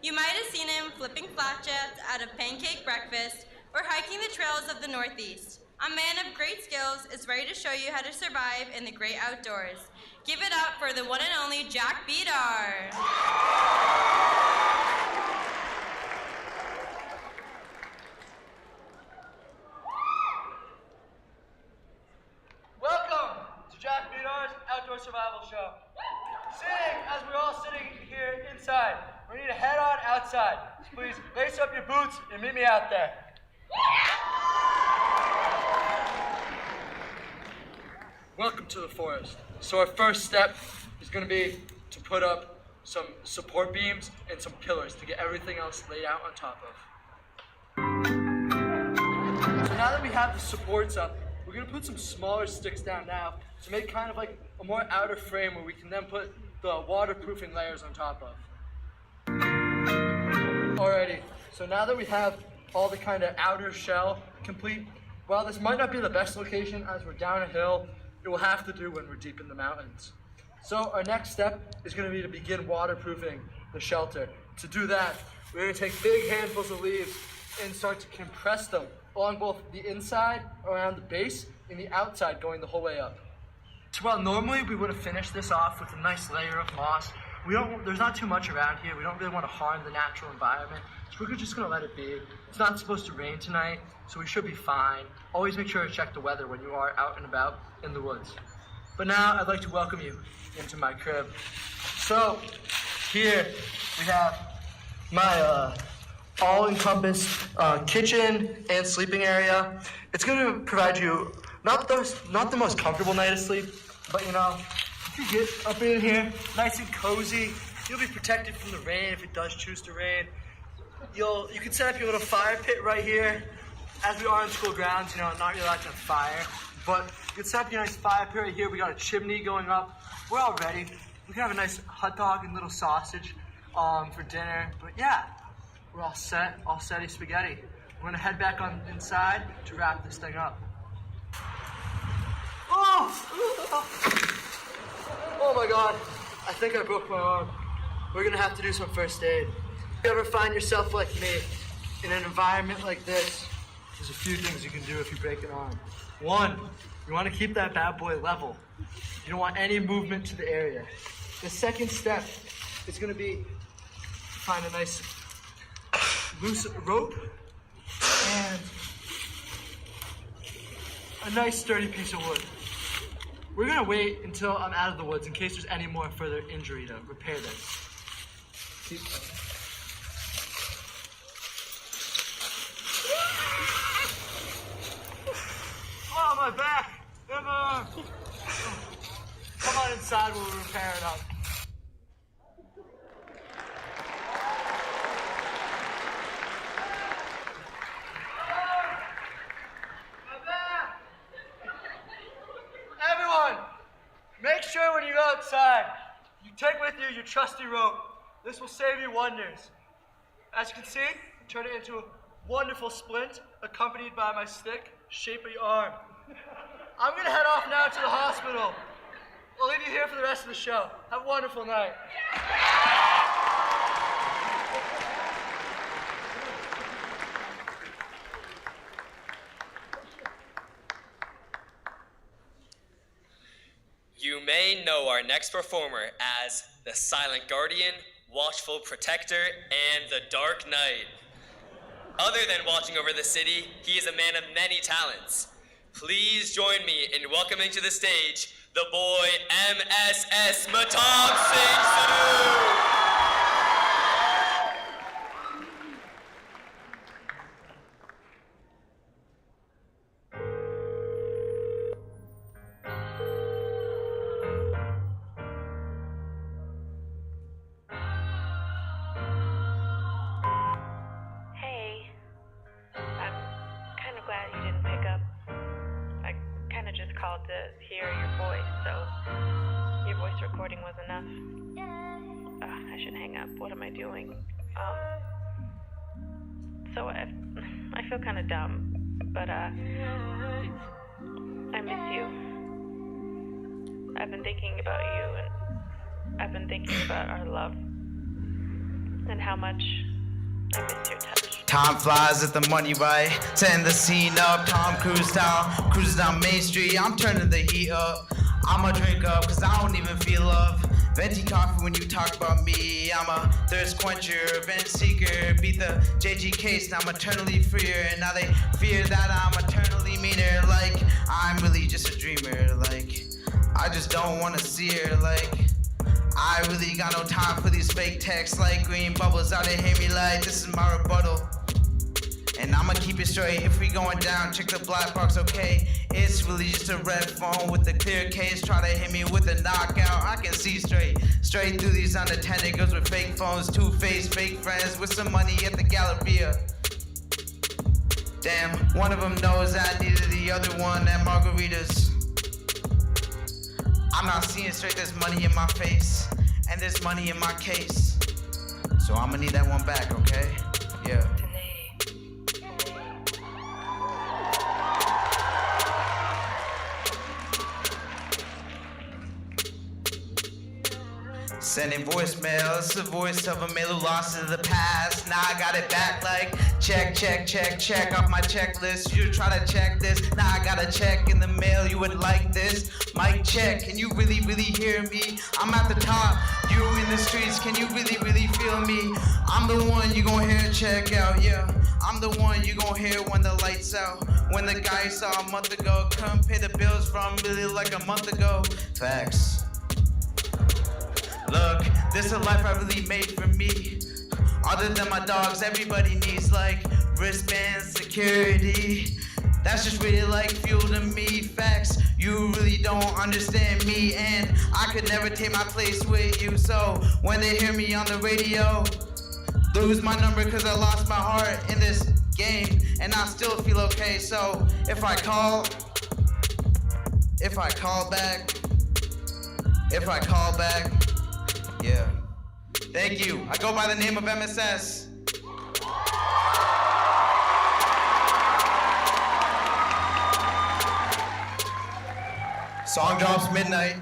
You might have seen him flipping flapjacks at a pancake breakfast or hiking the trails of the Northeast. A man of great skills is ready to show you how to survive in the great outdoors. Give it up for the one and only Jack Bedar. Welcome to Jack Bedar's Outdoor Survival Show. Sitting as we're all sitting here inside, we need to head on outside. So please lace up your boots and meet me out there. Welcome to the forest. So our first step is going to be to put up some support beams and some pillars to get everything else laid out on top of. So now that we have the supports up, we're going to put some smaller sticks down now to make kind of like a more outer frame where we can then put the waterproofing layers on top of. Alrighty, so now that we have all the kind of outer shell complete, while this might not be the best location as we're down a hill, it will have to do when we're deep in the mountains. So our next step is going to be to begin waterproofing the shelter. To do that, we're going to take big handfuls of leaves and start to compress them along both the inside, around the base, and the outside going the whole way up. So while normally we would have finished this off with a nice layer of moss, there's not too much around here. We don't really want to harm the natural environment, so we're just going to let it be. It's not supposed to rain tonight, so we should be fine. Always make sure to check the weather when you are out and about in the woods. But now I'd like to welcome you into my crib. So here we have my all-encompassed kitchen and sleeping area. It's going to provide you not the most comfortable night of sleep, but you know, if you get up in here nice and cozy, you'll be protected from the rain if it does choose to rain. You can set up your little fire pit right here. As we are in school grounds, you know, not really allowed to have fire, but you can set up your nice fire pit right here. We got a chimney going up. We're all ready. We can have a nice hot dog and little sausage for dinner. But yeah, we're all set, all setty spaghetti. We're gonna head back on inside to wrap this thing up. Oh my God, I think I broke my arm. We're gonna have to do some first aid. If you ever find yourself like me in an environment like this, there's a few things you can do if you break an arm. One, you wanna keep that bad boy level. You don't want any movement to the area. The second step is gonna be find a nice loose rope and a nice sturdy piece of wood. We're gonna wait until I'm out of the woods in case there's any more further injury to repair this. Keep going. Oh, my back! Emma! Come on inside, we'll repair it up. Make sure when you go outside, you take with you your trusty rope. This will save you wonders. As you can see, turn it into a wonderful splint accompanied by my stick, shape of your arm. I'm gonna head off now to the hospital. I'll leave you here for the rest of the show. Have a wonderful night. You may know our next performer as the Silent Guardian, Watchful Protector, and the Dark Knight. Other than watching over the city, he is a man of many talents. Please join me in welcoming to the stage the boy MSS Mehtabh Sidhu. To hear your voice, so your voice recording was enough. I should hang up. What am I doing? So I feel kind of dumb, but I miss you. I've been thinking about you, and I've been thinking about our love and how much I miss your touch. Time flies at the money right, setting the scene up. Tom Cruise style, cruising down Main Street. I'm turning the heat up. I'ma drink up, cause I don't even feel love. Venti coffee when you talk about me. I'm a thirst quencher, event seeker. Beat the JG case, now I'm eternally freer. And now they fear that I'm eternally meaner. Like, I'm really just a dreamer. Like, I just don't wanna see her. Like, I really got no time for these fake texts. Like green bubbles out there, hear me like, this is my rebuttal. And I'ma keep it straight. If we going down, check the black box, okay? It's really just a red phone with a clear case. Try to hit me with a knockout, I can see straight. Straight through these unattended girls with fake phones, two-faced fake friends with some money at the Galleria. Damn, one of them knows I needed the other one at Margaritas. I'm not seeing straight, there's money in my face, and there's money in my case. So I'ma need that one back, okay? Yeah. Sending voicemails, the voice of a male who lost in the past. Now I got it back like check, check, check, check off my checklist. You try to check this, now I got a check in the mail. You would like this? Mic check, can you really, really hear me? I'm at the top, you in the streets, can you really, really feel me? I'm the one you gon' hear check out, yeah. I'm the one you gon' hear when the lights out. When the guy you saw a month ago, come pay the bills from really like a month ago. Facts. Look, this a life I really made for me. Other than my dogs, everybody needs like wristbands, security. That's just really like fuel to me. Facts, you really don't understand me, and I could never take my place with you. So when they hear me on the radio, lose my number cause I lost my heart in this game, and I still feel okay. So if I call back, yeah. Thank you. I go by the name of MSS. Song drops midnight.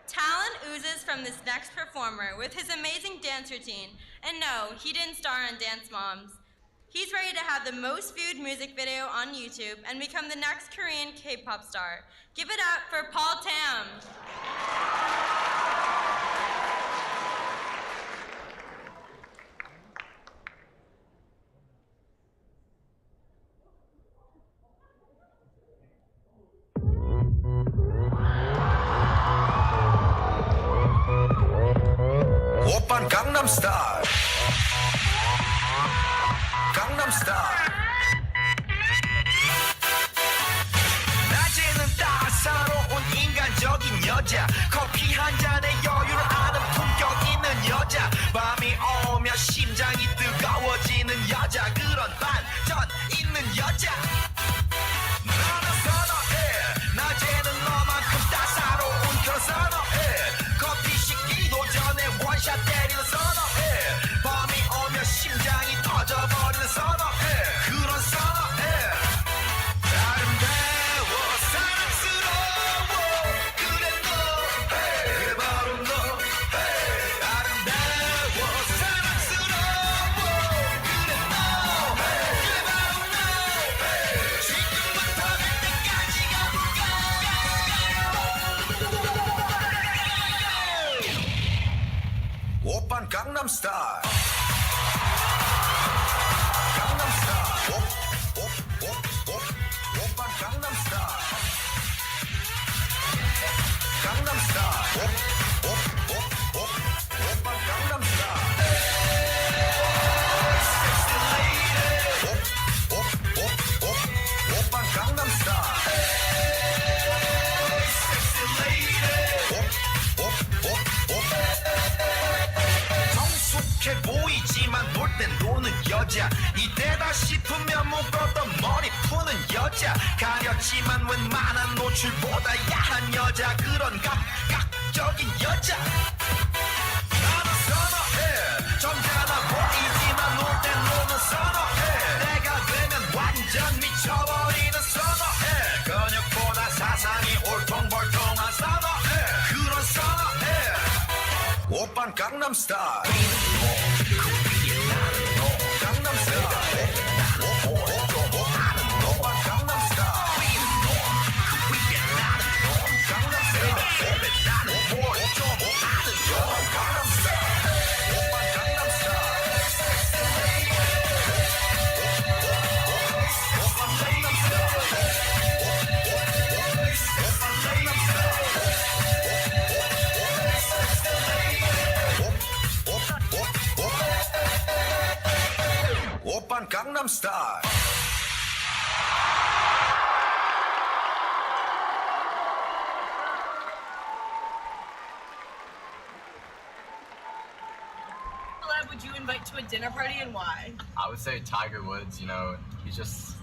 Talent oozes from this next performer with his amazing dance routine. And no, he didn't star on Dance Moms. He's ready to have the most viewed music video on YouTube and become the next Korean K-pop star. Give it up for Paul Tam. 오빤 강남스타일 강남스타일 낮에는 따사로운 인간적인 여자 커피 한 잔에 여유를 아는 품격 있는 여자 밤이 오면 심장이 뜨거워지는 여자 그런 반전 있는 여자 나는 선호해 낮에는 너만큼 따사로운 그런 선호해 커피 식기도 전에 원샷 때리는 선호해 밤이 오면 심장이 터져버리는 선호해 그런 선호해 아름다워 사랑스러워 그래 너 그래 바로 너 아름다워 사랑스러워 그래 너 그래 바로 너 지금부터 갈 때까지 가볼까 오빤 강남스타일 강남스타일 오빤 강남스타일 강남스타일 오빤 강남스타일 섹시 레이디 오빤 강남스타일 섹시 레이디 성숙해 보이지만 놀 땐 노는 여자 이때다 싶으면 묶었던 머리 푸는 여자 가렸지만 웬만한 노출보다 야한 여자 그런 매력적인 여자 나는 선호해 점잖아 보이지만 놀 땐 노는 선호해 내가 되면 완전 미쳐버리는 선호해 근육보다 사상이 올통벌통한 선호해 그런 선호해 오빤 강남스타일 오빤 강남스타일 Celeb would you invite to a dinner party and why? I would say Tiger Woods. You know, he's just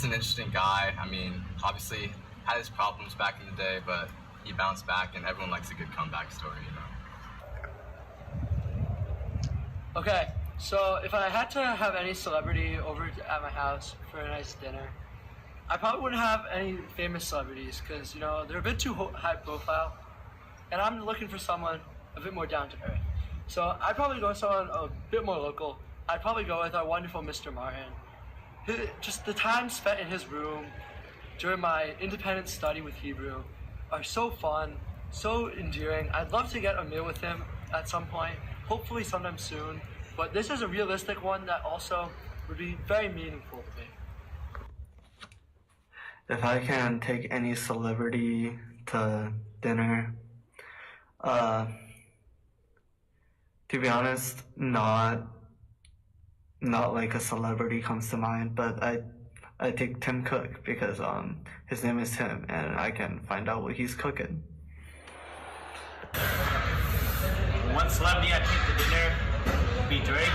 an interesting guy. I mean, obviously had his problems back in the day, but he bounced back, and everyone likes a good comeback story. You know. Okay, so if I had to have any celebrity over at my house for a nice dinner, I probably wouldn't have any famous celebrities because, you know, they're a bit too high profile, and I'm looking for someone a bit more down to earth. So I'd probably go with someone a bit more local. I'd probably go with our wonderful Mr. Martin. Just the time spent in his room during my independent study with Hebrew are so fun, so endearing. I'd love to get a meal with him at some point, hopefully sometime soon. But this is a realistic one that also would be very meaningful to me. If I can take any celebrity to dinner, to be honest, not like a celebrity comes to mind, but I take Tim Cook because his name is Tim and I can find out what he's cooking. One celebrity I'd take to dinner would be Drake.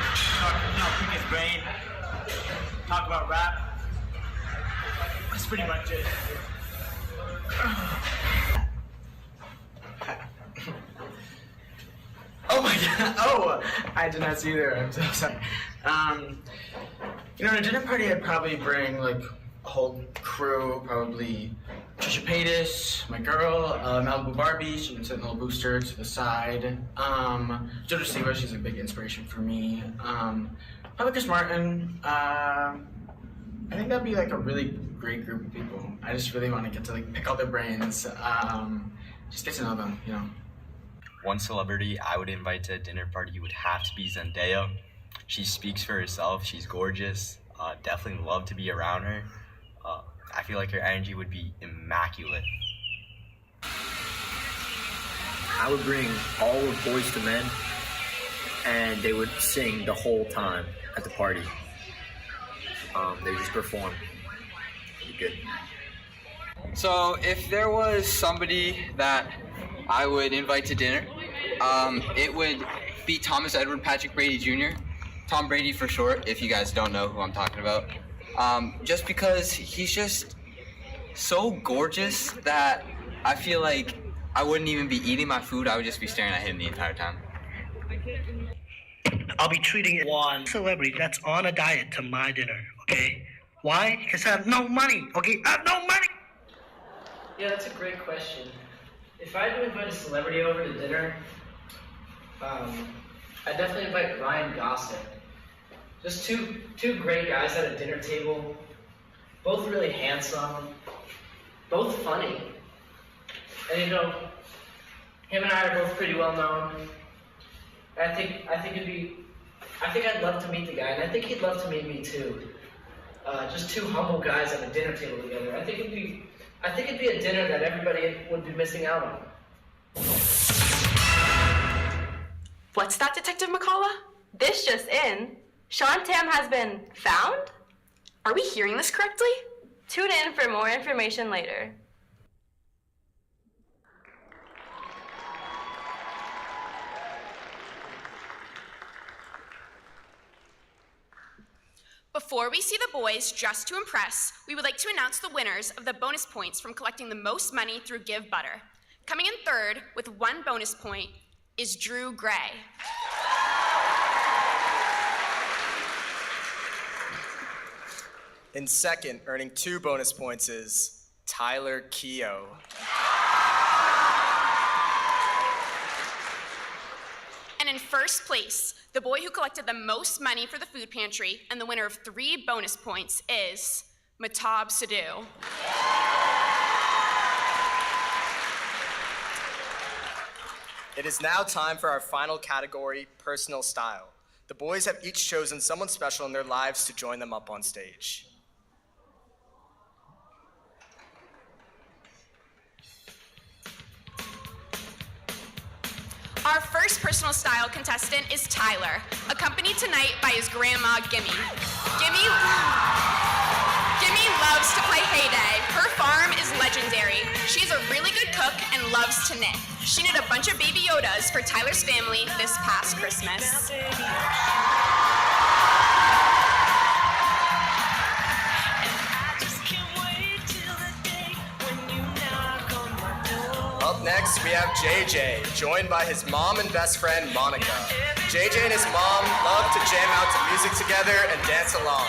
Pick his brain, talk about rap. That's pretty much it. Oh my god! Oh, I did not see you there. I'm so sorry. You know, at a dinner party, I'd probably bring like a whole crew. Probably Trisha Paytas, my girl, Malibu Barbie. She can sit in a little booster to the side. Jojo Siwa, she's a big inspiration for me. Probably Chris Martin. I think that'd be like a really great group of people. I just really want to get to like pick all their brains. Just get to know them, you know. One celebrity I would invite to a dinner party would have to be Zendaya. She speaks for herself. She's gorgeous. Definitely love to be around her. I feel like her energy would be immaculate. I would bring all of Boys to Men, and they would sing the whole time at the party. They would just perform. It'd be good. So if there was somebody that I would invite to dinner, it would be Thomas Edward Patrick Brady Jr., Tom Brady for short, if you guys don't know who I'm talking about. Just because he's just so gorgeous that I feel like I wouldn't even be eating my food, I would just be staring at him the entire time. I'll be treating one celebrity that's on a diet to my dinner, okay? Why? Because I have no money, okay? I have no money! Yeah, that's a great question. If I had to invite a celebrity over to dinner, I'd definitely invite Ryan Gosling. Just two great guys at a dinner table, both really handsome, both funny. And you know, him and I are both pretty well known. I think I'd love to meet the guy, and I think he'd love to meet me too. Just two humble guys at a dinner table together. I think it'd be a dinner that everybody would be missing out on. What's that, Detective McCullough? This just in. Sean Tam has been found? Are we hearing this correctly? Tune in for more information later. Before we see the boys dressed to impress, we would like to announce the winners of the bonus points from collecting the most money through Give Butter. Coming in third with 1 bonus point is Drew Gray. In second, earning 2 bonus points is Tyler Keogh. And in first place, the boy who collected the most money for the food pantry and the winner of 3 bonus points is Mehtabh Sidhu. It is now time for our final category, personal style. The boys have each chosen someone special in their lives to join them up on stage. Our first personal style contestant is Tyler, accompanied tonight by his grandma, Gimme. Gimme loves to play Heyday. Her farm is legendary. She's a really good cook and loves to knit. She knit a bunch of baby Yodas for Tyler's family this past Christmas. Up next, we have JJ, joined by his mom and best friend, Monica. JJ and his mom love to jam out to music together and dance along.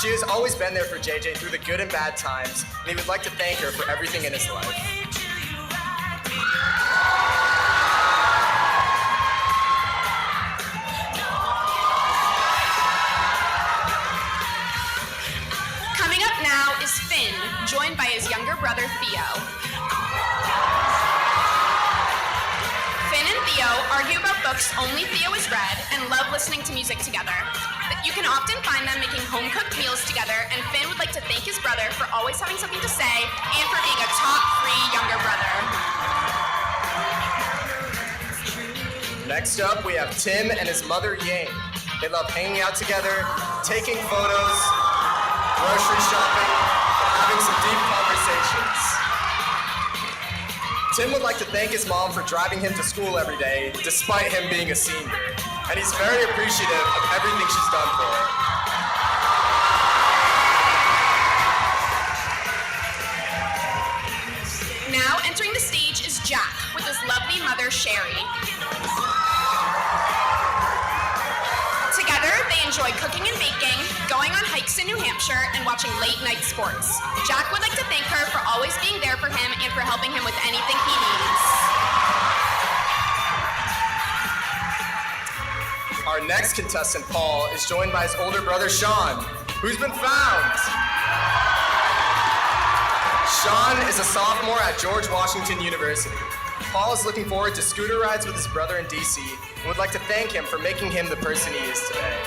She has always been there for JJ through the good and bad times, and he would like to thank her for everything in his life. Coming up now is Finn, joined by his younger brother, Theo. Finn and Theo argue about books only Theo has read and love listening to music together. You can often find them making home-cooked meals together, and Finn would like to thank his brother for always having something to say and for being a top-3 younger brother. Next up, we have Tim and his mother, Yang. They love hanging out together, taking photos, grocery shopping, and having some deep conversations. Tim would like to thank his mom for driving him to school every day, despite him being a senior. And he's very appreciative of everything she's done for him. Now entering the stage is Jack with his lovely mother, Sherry. Together, they enjoy cooking and baking, going on hikes in New Hampshire, and watching late-night sports. Jack would like to thank her for always being there for him and for helping him with anything he needs. Our next contestant, Paul, is joined by his older brother, Sean, who's been found. Sean is a sophomore at George Washington University. Paul is looking forward to scooter rides with his brother in DC and would like to thank him for making him the person he is today.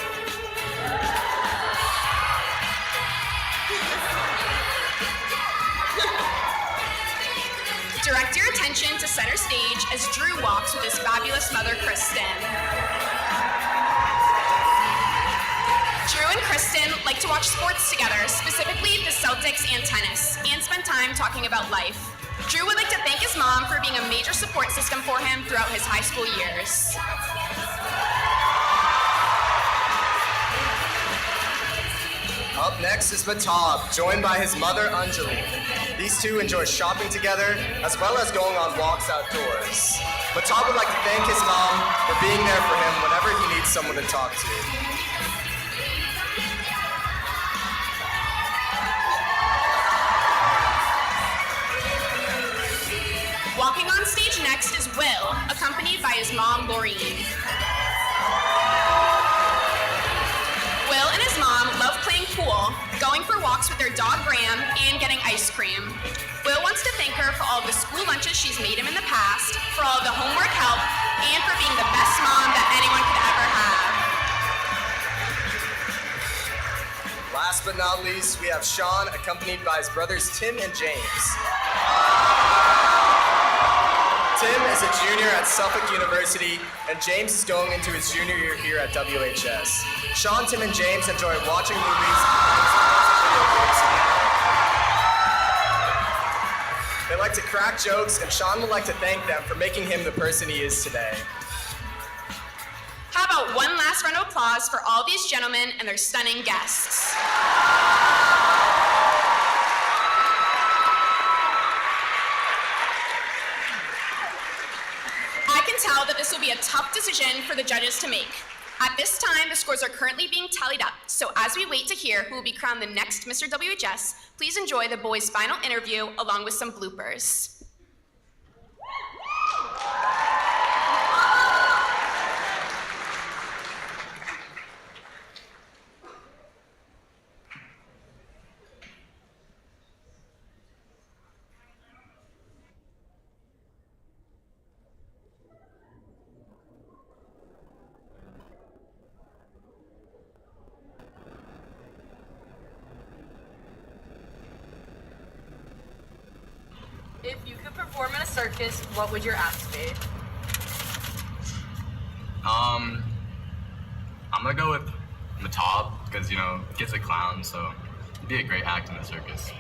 Direct your attention to center stage as Drew walks with his fabulous mother, Kristen. Drew and Kristen like to watch sports together, specifically the Celtics and tennis, and spend time talking about life. Drew would like to thank his mom for being a major support system for him throughout his high school years. Up next is Mehtabh, joined by his mother, Anjali. These two enjoy shopping together, as well as going on walks outdoors. Mehtabh would like to thank his mom for being there for him whenever he needs someone to talk to. Walking on stage next is Will, accompanied by his mom, Laureen. Will and his mom love playing pool, going for walks with their dog Graham, and getting ice cream. Will wants to thank her for all the school lunches she's made him in the past, for all the homework help, and for being the best mom that anyone could ever have. Last but not least, we have Sean, accompanied by his brothers Tim and James. Tim is a junior at Suffolk University, and James is going into his junior year here at WHS. Sean, Tim, and James enjoy watching movies and playing video games together. They like to crack jokes, and Sean would like to thank them for making him the person he is today. How about one last round of applause for all these gentlemen and their stunning guests? can tell that this will be a tough decision for the judges to make. At this time, the scores are currently being tallied up, so as we wait to hear who will be crowned the next Mr. WHS, please enjoy the boys' final interview along with some bloopers. If you could perform in a circus, what would your act be? I'm gonna go with Mehtabh, because, kid's a clown, so it'd be a great act in the circus.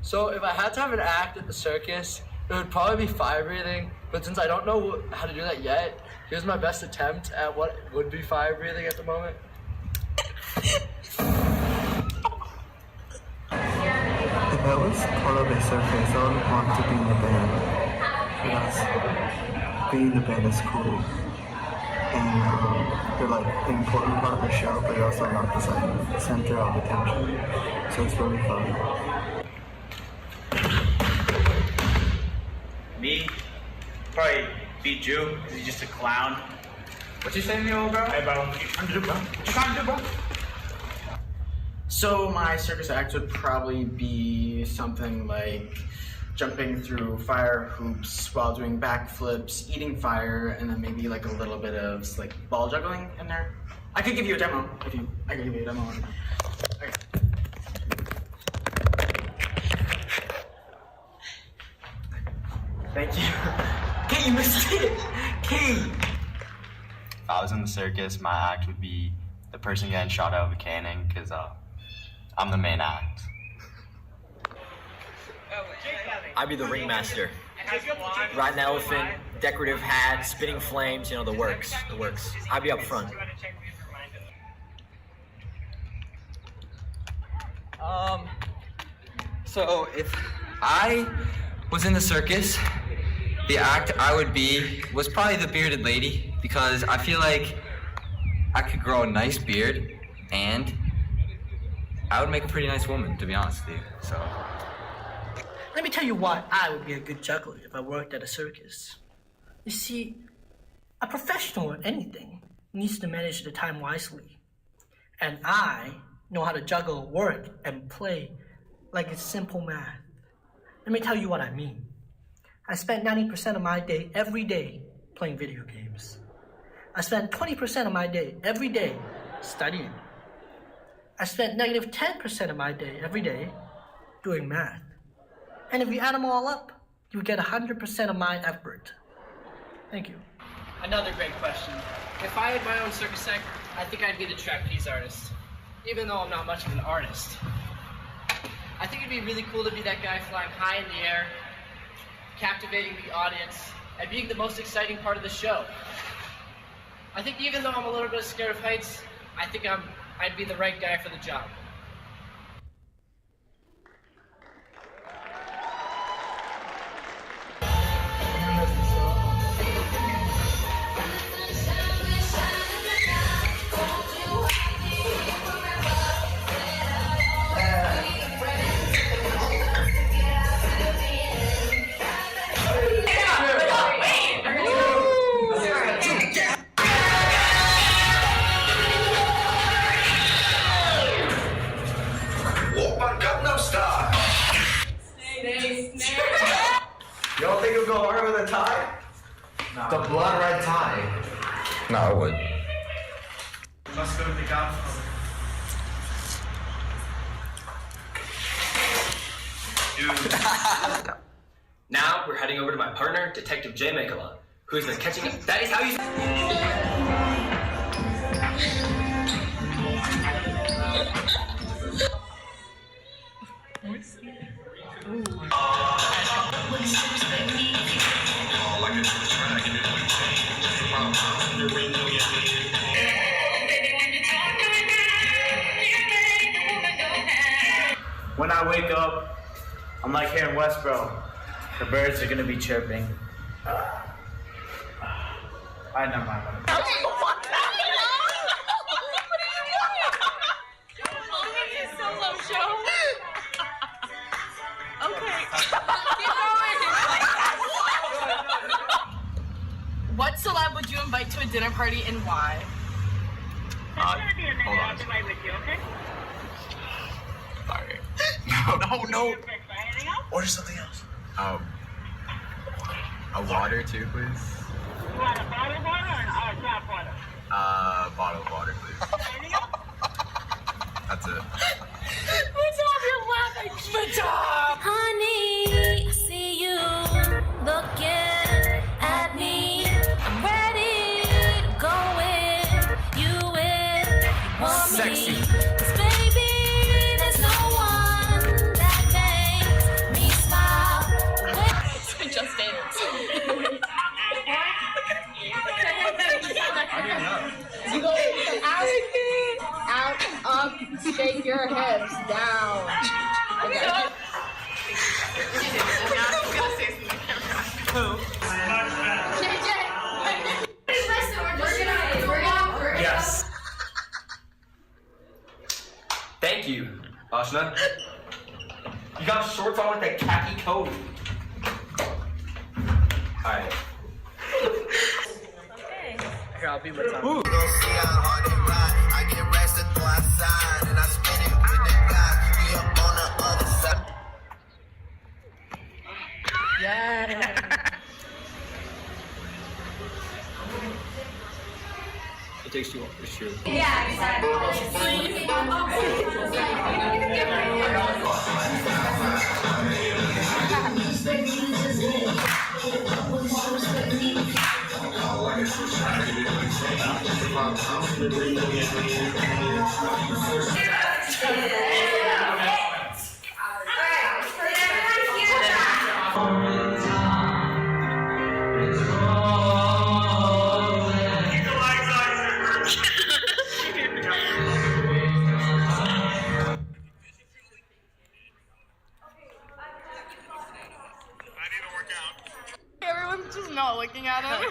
So if I had to have an act at the circus, it would probably be fire breathing, but since I don't know how to do that yet, here's my best attempt at what would be fire breathing at the moment. If I was part of a circus, I would want to be in the band, because being in the band is cool. And you're like an important part of the show, but you're also not the center of attention. So it's really fun. Me? Probably beat Drew, because he's just a clown. What you saying, old bro? Hey, bro. What you trying to do, bro? What you trying to do, bro? So my circus act would probably be something like jumping through fire hoops while doing backflips, eating fire, and then maybe like a little bit of like ball juggling in there. I could give you a demo I could give you a demo. Okay. Thank you. Kate, you missed it. Kate. If I was in the circus, my act would be the person getting shot out of a cannon, because I'm the main act. I'd be the ringmaster. Ride an elephant, decorative hat, spitting flames, the works. I'd be up front. So if I was in the circus, the act I would be was probably the bearded lady, because I feel like I could grow a nice beard and I would make a pretty nice woman, to be honest with you, so. Let me tell you why I would be a good juggler if I worked at a circus. You see, a professional at anything needs to manage the time wisely. And I know how to juggle work and play like it's simple math. Let me tell you what I mean. I spent 90% of my day every day playing video games. I spent 20% of my day every day studying. I spent negative 10% of my day every day doing math. And if you add them all up, you get 100% of my effort. Thank you. Another great question. If I had my own circus act, I think I'd be the trapeze artist, even though I'm not much of an artist. I think it'd be really cool to be that guy flying high in the air, captivating the audience, and being the most exciting part of the show. I think even though I'm a little bit scared of heights, I think I'd be the right guy for the job. You don't think it would go harder with a tie? No. The blood red tie. No, it would. Must go to the Godfather. Now we're heading over to my partner, Detective J. Mehtabh, who's been catching up. That is how you. When I wake up, I'm like here in Westboro. The birds are gonna be chirping. Alright, never mind. Solo show. Okay. Keep going. What celeb would you invite to a dinner party and why? Hold on. Sorry. No. Order something else. A water too, please. You want a bottle of water or a drop water? Bottle of water, please. That's it. Mehtabh, you're laughing. Mehtabh! Honey, I see you looking at me. I'm ready to go where you want Sexy. me. 'Cause baby, there's no one that makes me smile. Just dance. You go out, up, shake your hips, down. Okay. Yes. Thank you, Ashna. You got shorts on with that khaki coat. Alright. Here, I'll be Mehtabh. You gon' see how hard they ride. I get racks to go outside and I spin it with that guy. We up on the other side. Yeah. It takes too long. It's true. Yeah, exactly. Everyone's just not looking at him.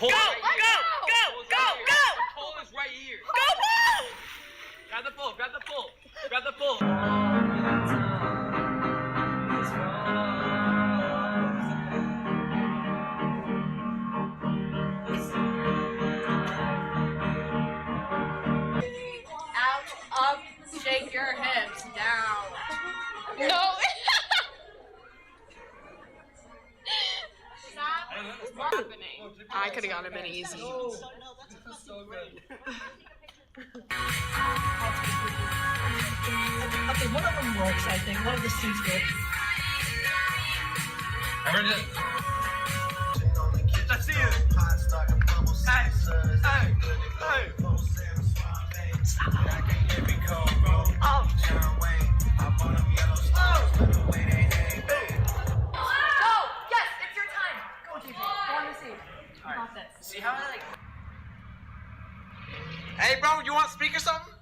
Go! Pole is right here. Go! Grab the pole. Out, up, shake your hips, down. No. Stop happening. I could have gotten him in easy. Okay, one of them works, I think. One of the suits works. Let's see you. See how I like. Hey, bro, you want to speak or something?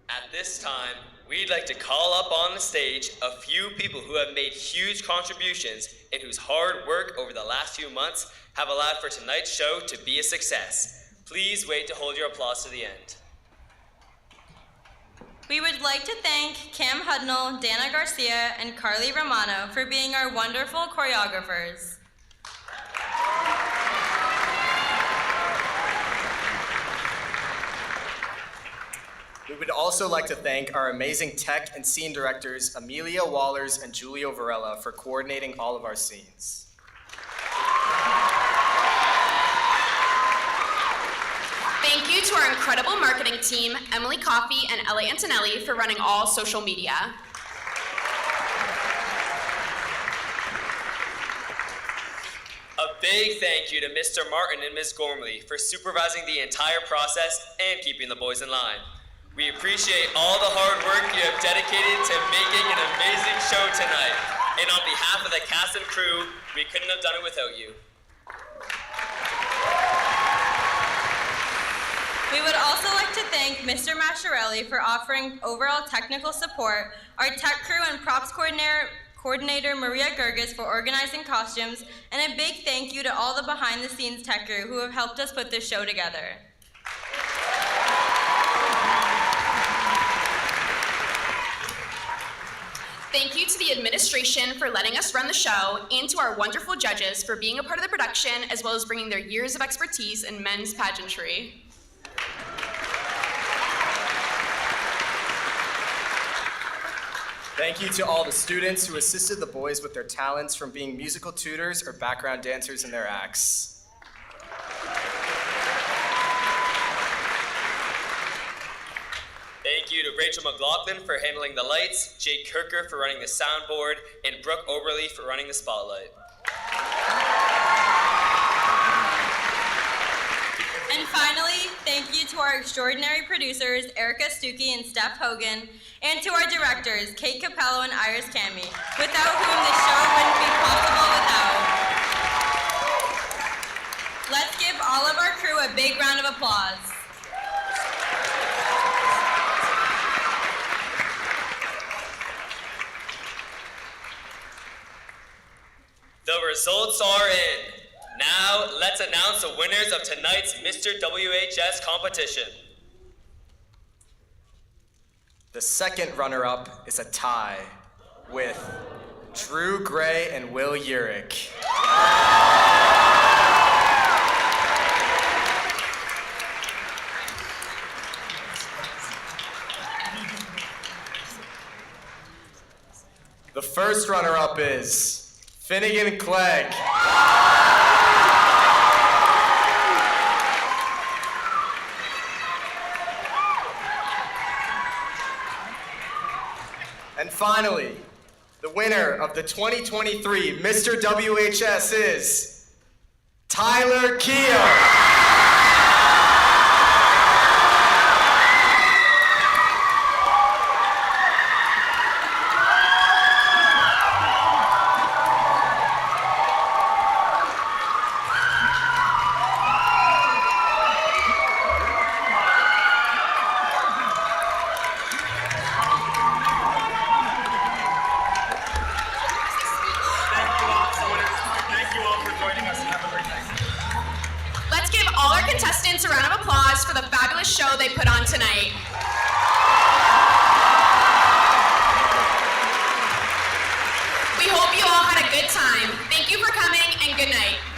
At this time, we'd like to call up on the stage a few people who have made huge contributions and whose hard work over the last few months have allowed for tonight's show to be a success. Please wait to hold your applause to the end. We would like to thank Cam Hudnall, Dana Garcia, and Carly Romano for being our wonderful choreographers. We would also like to thank our amazing tech and scene directors, Amelia Wallers and Julio Varela, for coordinating all of our scenes. Thank you to our incredible marketing team, Emily Coffey and Ellie Antonelli, for running all social media. A big thank you to Mr. Martin and Ms. Gormley for supervising the entire process and keeping the boys in line. We appreciate all the hard work you have dedicated to making an amazing show tonight. And on behalf of the cast and crew, we couldn't have done it without you. We would also like to thank Mr. Masciarelli for offering overall technical support, our tech crew and props coordinator Maria Gerges for organizing costumes, and a big thank you to all the behind-the-scenes tech crew who have helped us put this show together. Thank you to the administration for letting us run the show, and to our wonderful judges for being a part of the production, as well as bringing their years of expertise in men's pageantry. Thank you to all the students who assisted the boys with their talents, from being musical tutors or background dancers in their acts. Thank you to Rachel McLaughlin for handling the lights, Jake Kirker for running the soundboard, and Brooke Oberly for running the spotlight. And finally, thank you to our extraordinary producers, Erica Stuckey and Steph Hogan, and to our directors, Kate Capello and Iris Cami, without whom this show wouldn't be possible without. Let's give all of our crew a big round of applause. The results are in. Now, let's announce the winners of tonight's Mr. WHS competition. The second runner-up is a tie with Drew Gray and Will Yearick. The first runner-up is Finnegan Clegg. And finally, the winner of the 2023 Mr. WHS is Tyler Keogh. Contestants a round of applause for the fabulous show they put on tonight. We hope you all had a good time. Thank you for coming, and good night.